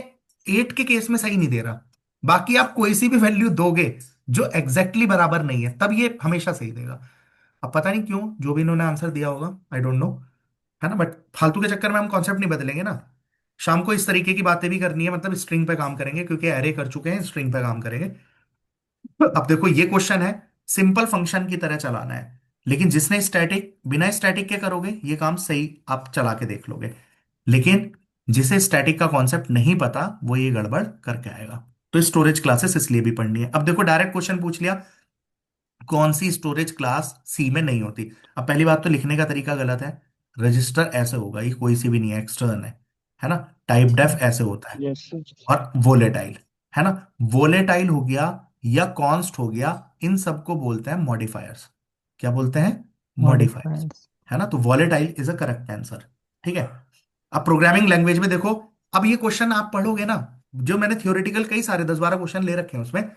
8 के केस में सही नहीं दे रहा। बाकी आप कोई सी भी वैल्यू दोगे जो एग्जैक्टली बराबर नहीं है, तब ये हमेशा सही देगा। अब पता नहीं क्यों, जो भी इन्होंने आंसर दिया होगा, आई डोंट नो, है ना। बट फालतू के चक्कर में हम कॉन्सेप्ट नहीं बदलेंगे ना। शाम को इस तरीके की बातें भी करनी है, मतलब स्ट्रिंग पे काम करेंगे, क्योंकि एरे कर चुके हैं, स्ट्रिंग पे काम करेंगे। अब देखो ये क्वेश्चन है, सिंपल फंक्शन की तरह चलाना है, लेकिन जिसने स्टैटिक, बिना स्टैटिक के करोगे ये काम सही आप चला के देख लोगे। लेकिन जिसे स्टैटिक का कॉन्सेप्ट नहीं पता वो ये गड़बड़ करके आएगा। तो स्टोरेज क्लासेस इसलिए भी पढ़नी है। अब देखो डायरेक्ट क्वेश्चन पूछ लिया, कौन सी स्टोरेज क्लास सी में नहीं होती? अब पहली बात तो लिखने का तरीका गलत है। रजिस्टर ऐसे होगा, ये कोई सी भी नहीं है, एक्सटर्न है ना। टाइप डेफ ऐसे होता है। यस। और वोलेटाइल, है ना। वोलेटाइल हो गया या कॉन्स्ट हो गया, इन सबको बोलते हैं मॉडिफायर्स। क्या बोलते हैं? Modifiers, modifiers. है ना। तो volatile is a correct answer, ठीक है। अब प्रोग्रामिंग लैंग्वेज में देखो, अब ये क्वेश्चन आप पढ़ोगे ना, जो मैंने थियोरेटिकल कई सारे 10 12 क्वेश्चन ले रखे हैं उसमें,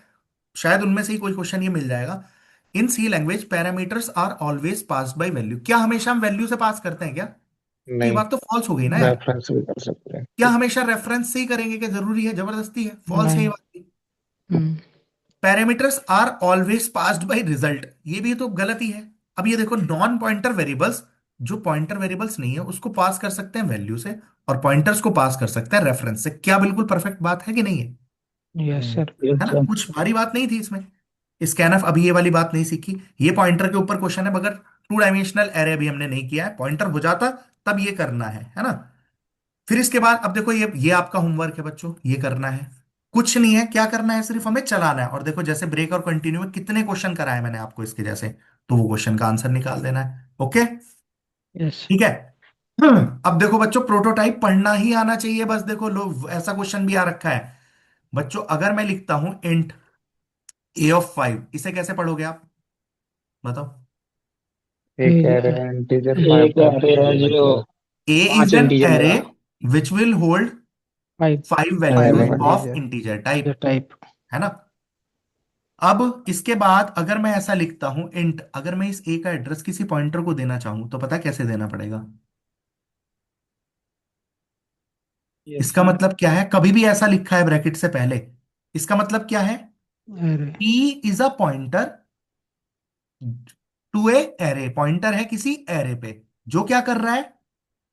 शायद उनमें से ही कोई क्वेश्चन ये मिल जाएगा। In C language parameters are always passed by value. क्या हमेशा हम वैल्यू से पास करते हैं क्या? तो ये नहीं, बात तो फॉल्स हो गई ना यार। रेफरेंस भी कर सकते हैं। क्या हमेशा रेफरेंस से ही करेंगे? क्या जरूरी है? जबरदस्ती है? फॉल्स है ये नहीं। बात। Hmm. Parameters are always passed by result, ये भी तो गलत ही है। अब ये देखो, नॉन पॉइंटर वेरिएबल्स, जो पॉइंटर वेरिएबल्स नहीं है उसको पास कर सकते हैं वैल्यू से, और पॉइंटर्स को पास कर सकते हैं रेफरेंस से। क्या बिल्कुल परफेक्ट बात है कि नहीं है? Yes sir. है ना? कुछ भारी बात नहीं थी इसमें। स्कैनफ अभी ये वाली बात नहीं सीखी। ये पॉइंटर के ऊपर क्वेश्चन है, मगर टू डायमेंशनल एरे अभी हमने नहीं किया है। पॉइंटर हो जाता तब ये करना है ना? फिर इसके बाद अब देखो, ये आपका होमवर्क है बच्चों, ये करना है। कुछ नहीं है, क्या करना है, सिर्फ हमें चलाना है। और देखो, जैसे ब्रेक और कंटिन्यू में कितने क्वेश्चन कराए मैंने आपको इसके जैसे, तो वो क्वेश्चन का आंसर निकाल देना है। Okay, yes. ठीक है। अब देखो बच्चों, प्रोटोटाइप पढ़ना ही आना चाहिए बस। देखो लो, ऐसा क्वेश्चन भी आ रखा है बच्चों। अगर मैं लिखता हूं इंट a of 5, इसे कैसे पढ़ोगे आप? बताओ। एक ये एरे है इंटीजर, फाइव एक टाइप्स अरे ऑफ है जो integer. A is 5 an integer array लेगा। which will hold 5 5 five values of integer. integer ये type, टाइप। है ना? अब इसके बाद अगर मैं ऐसा लिखता हूं इंट, अगर मैं इस ए का एड्रेस किसी पॉइंटर को देना चाहूं तो पता कैसे देना पड़ेगा? यस इसका सर। मतलब क्या है? कभी भी ऐसा लिखा है ब्रैकेट से पहले, इसका मतलब क्या है? अरे। p is a pointer to a array, pointer है किसी एरे पे, जो क्या कर रहा है?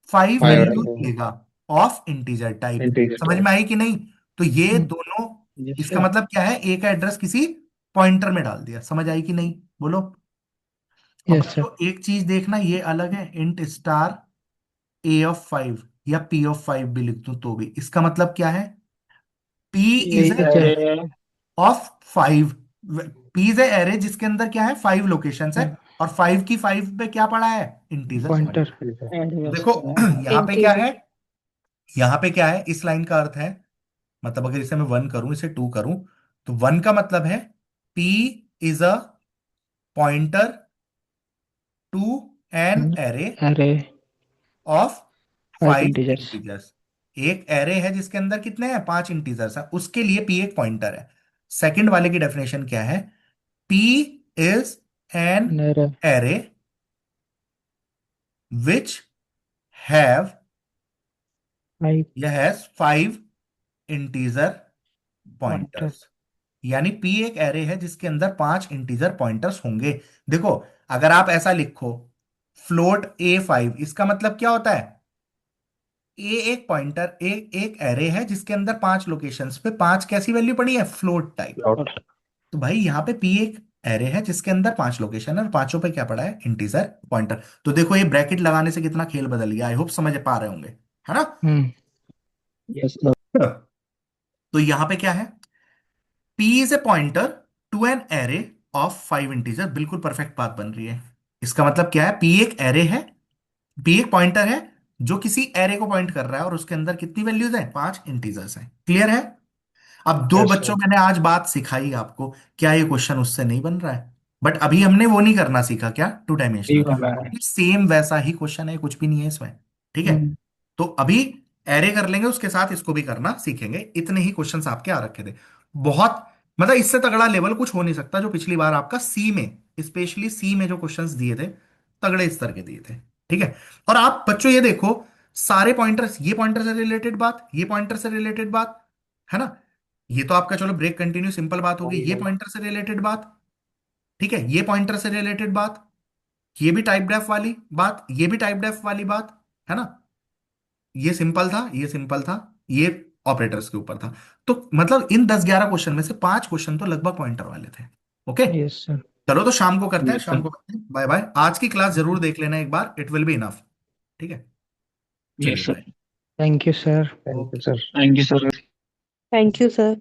5 फाइव वैल्यूज वैल्यू लेगा ऑफ इंटीजर टाइप। इंटीजर समझ में टाइप। आई कि नहीं? तो ये हम्म। दोनों, यस इसका सर। मतलब क्या है? ए का एड्रेस किसी पॉइंटर में डाल दिया। समझ आई कि नहीं? बोलो। अब यस सर। बच्चों एक चीज देखना, ये अलग है, इंट स्टार a of 5, या p of 5 भी लिख दूं तो भी इसका मतलब क्या है? p ये इज ए इज अरे of 5। p is A array जिसके अंदर क्या है? 5 लोकेशंस है, और 5 की 5 पे क्या पड़ा है? इंटीजर। पॉइंटर। एड्रेस देखो, पे है। यहाँ पे क्या इंटीजर। है? यहाँ पे क्या है? इस लाइन का अर्थ है, मतलब अगर इसे मैं 1 करूं, इसे 2 करूं, तो 1 का मतलब है p is a pointer to an array array of 5 5 integers. Integers. एक एरे है जिसके अंदर कितने हैं? 5 इंटीजर्स है, उसके लिए p एक पॉइंटर है। सेकंड वाले की डेफिनेशन क्या है? p इज एन अरे एरे विच हैव, 5 या हैज 5 इंटीजर पॉइंटर। पॉइंटर्स। यानी p एक एरे है जिसके अंदर 5 इंटीजर पॉइंटर्स होंगे। देखो, अगर आप ऐसा लिखो फ्लोट a5, इसका मतलब क्या होता है? ए एक पॉइंटर, एक एरे है जिसके अंदर 5 लोकेशंस पे 5 कैसी वैल्यू पड़ी है? Float type. प्लॉट। तो भाई यहाँ पे p एक एरे है जिसके अंदर 5 लोकेशन है, और पांचों पे क्या पड़ा है? Integer pointer. तो देखो, ये ब्रैकेट लगाने से कितना खेल बदल गया। आई होप समझ पा रहे होंगे, है ना? हम्म। Yes sir. तो यहाँ पे क्या है? p is a pointer to an array of 5 integer. बिल्कुल परफेक्ट बात बन रही है। इसका मतलब क्या है? p एक एरे है, p एक पॉइंटर है जो किसी एरे को पॉइंट कर रहा है, और उसके अंदर कितनी वैल्यूज हैं? 5 इंटीजर्स हैं। क्लियर है? अब दो यस बच्चों सर। मैंने आज बात सिखाई आपको, क्या ये क्वेश्चन उससे नहीं बन रहा है? बट अभी हमने वो नहीं करना सीखा, क्या? टू यही डायमेंशनल। वाला है। सेम वैसा ही क्वेश्चन है, कुछ भी नहीं है इसमें। ठीक है, हम्म। तो अभी एरे कर लेंगे, उसके साथ इसको भी करना सीखेंगे। इतने ही क्वेश्चंस आपके आ रखे थे। बहुत, मतलब इससे तगड़ा लेवल कुछ हो नहीं सकता जो पिछली बार आपका सी में, स्पेशली सी में जो क्वेश्चंस दिए थे, तगड़े स्तर के दिए थे। ठीक है, और आप बच्चों ये देखो, सारे पॉइंटर्स, ये पॉइंटर से रिलेटेड बात, ये पॉइंटर से रिलेटेड बात, है ना? ये तो आपका चलो ब्रेक कंटिन्यू सिंपल बात होगी, ये पॉइंटर से रिलेटेड बात, ठीक है, ये पॉइंटर से रिलेटेड बात, ये भी टाइप डेफ वाली बात, ये भी टाइप डेफ वाली बात, है ना? ये सिंपल था, ये सिंपल था, ये ऑपरेटर्स के ऊपर था। तो मतलब इन 10-11 क्वेश्चन में से 5 क्वेश्चन तो लगभग पॉइंटर वाले थे। Okay, yes sir. चलो तो शाम को करते हैं, यस शाम सर। को करते हैं। Bye bye. आज की क्लास जरूर देख लेना एक बार, इट विल बी इनफ। ठीक है, चलिए yes sir. Bye. Thank you sir. Thank you okay. Sir. Thank you sir. Thank you sir.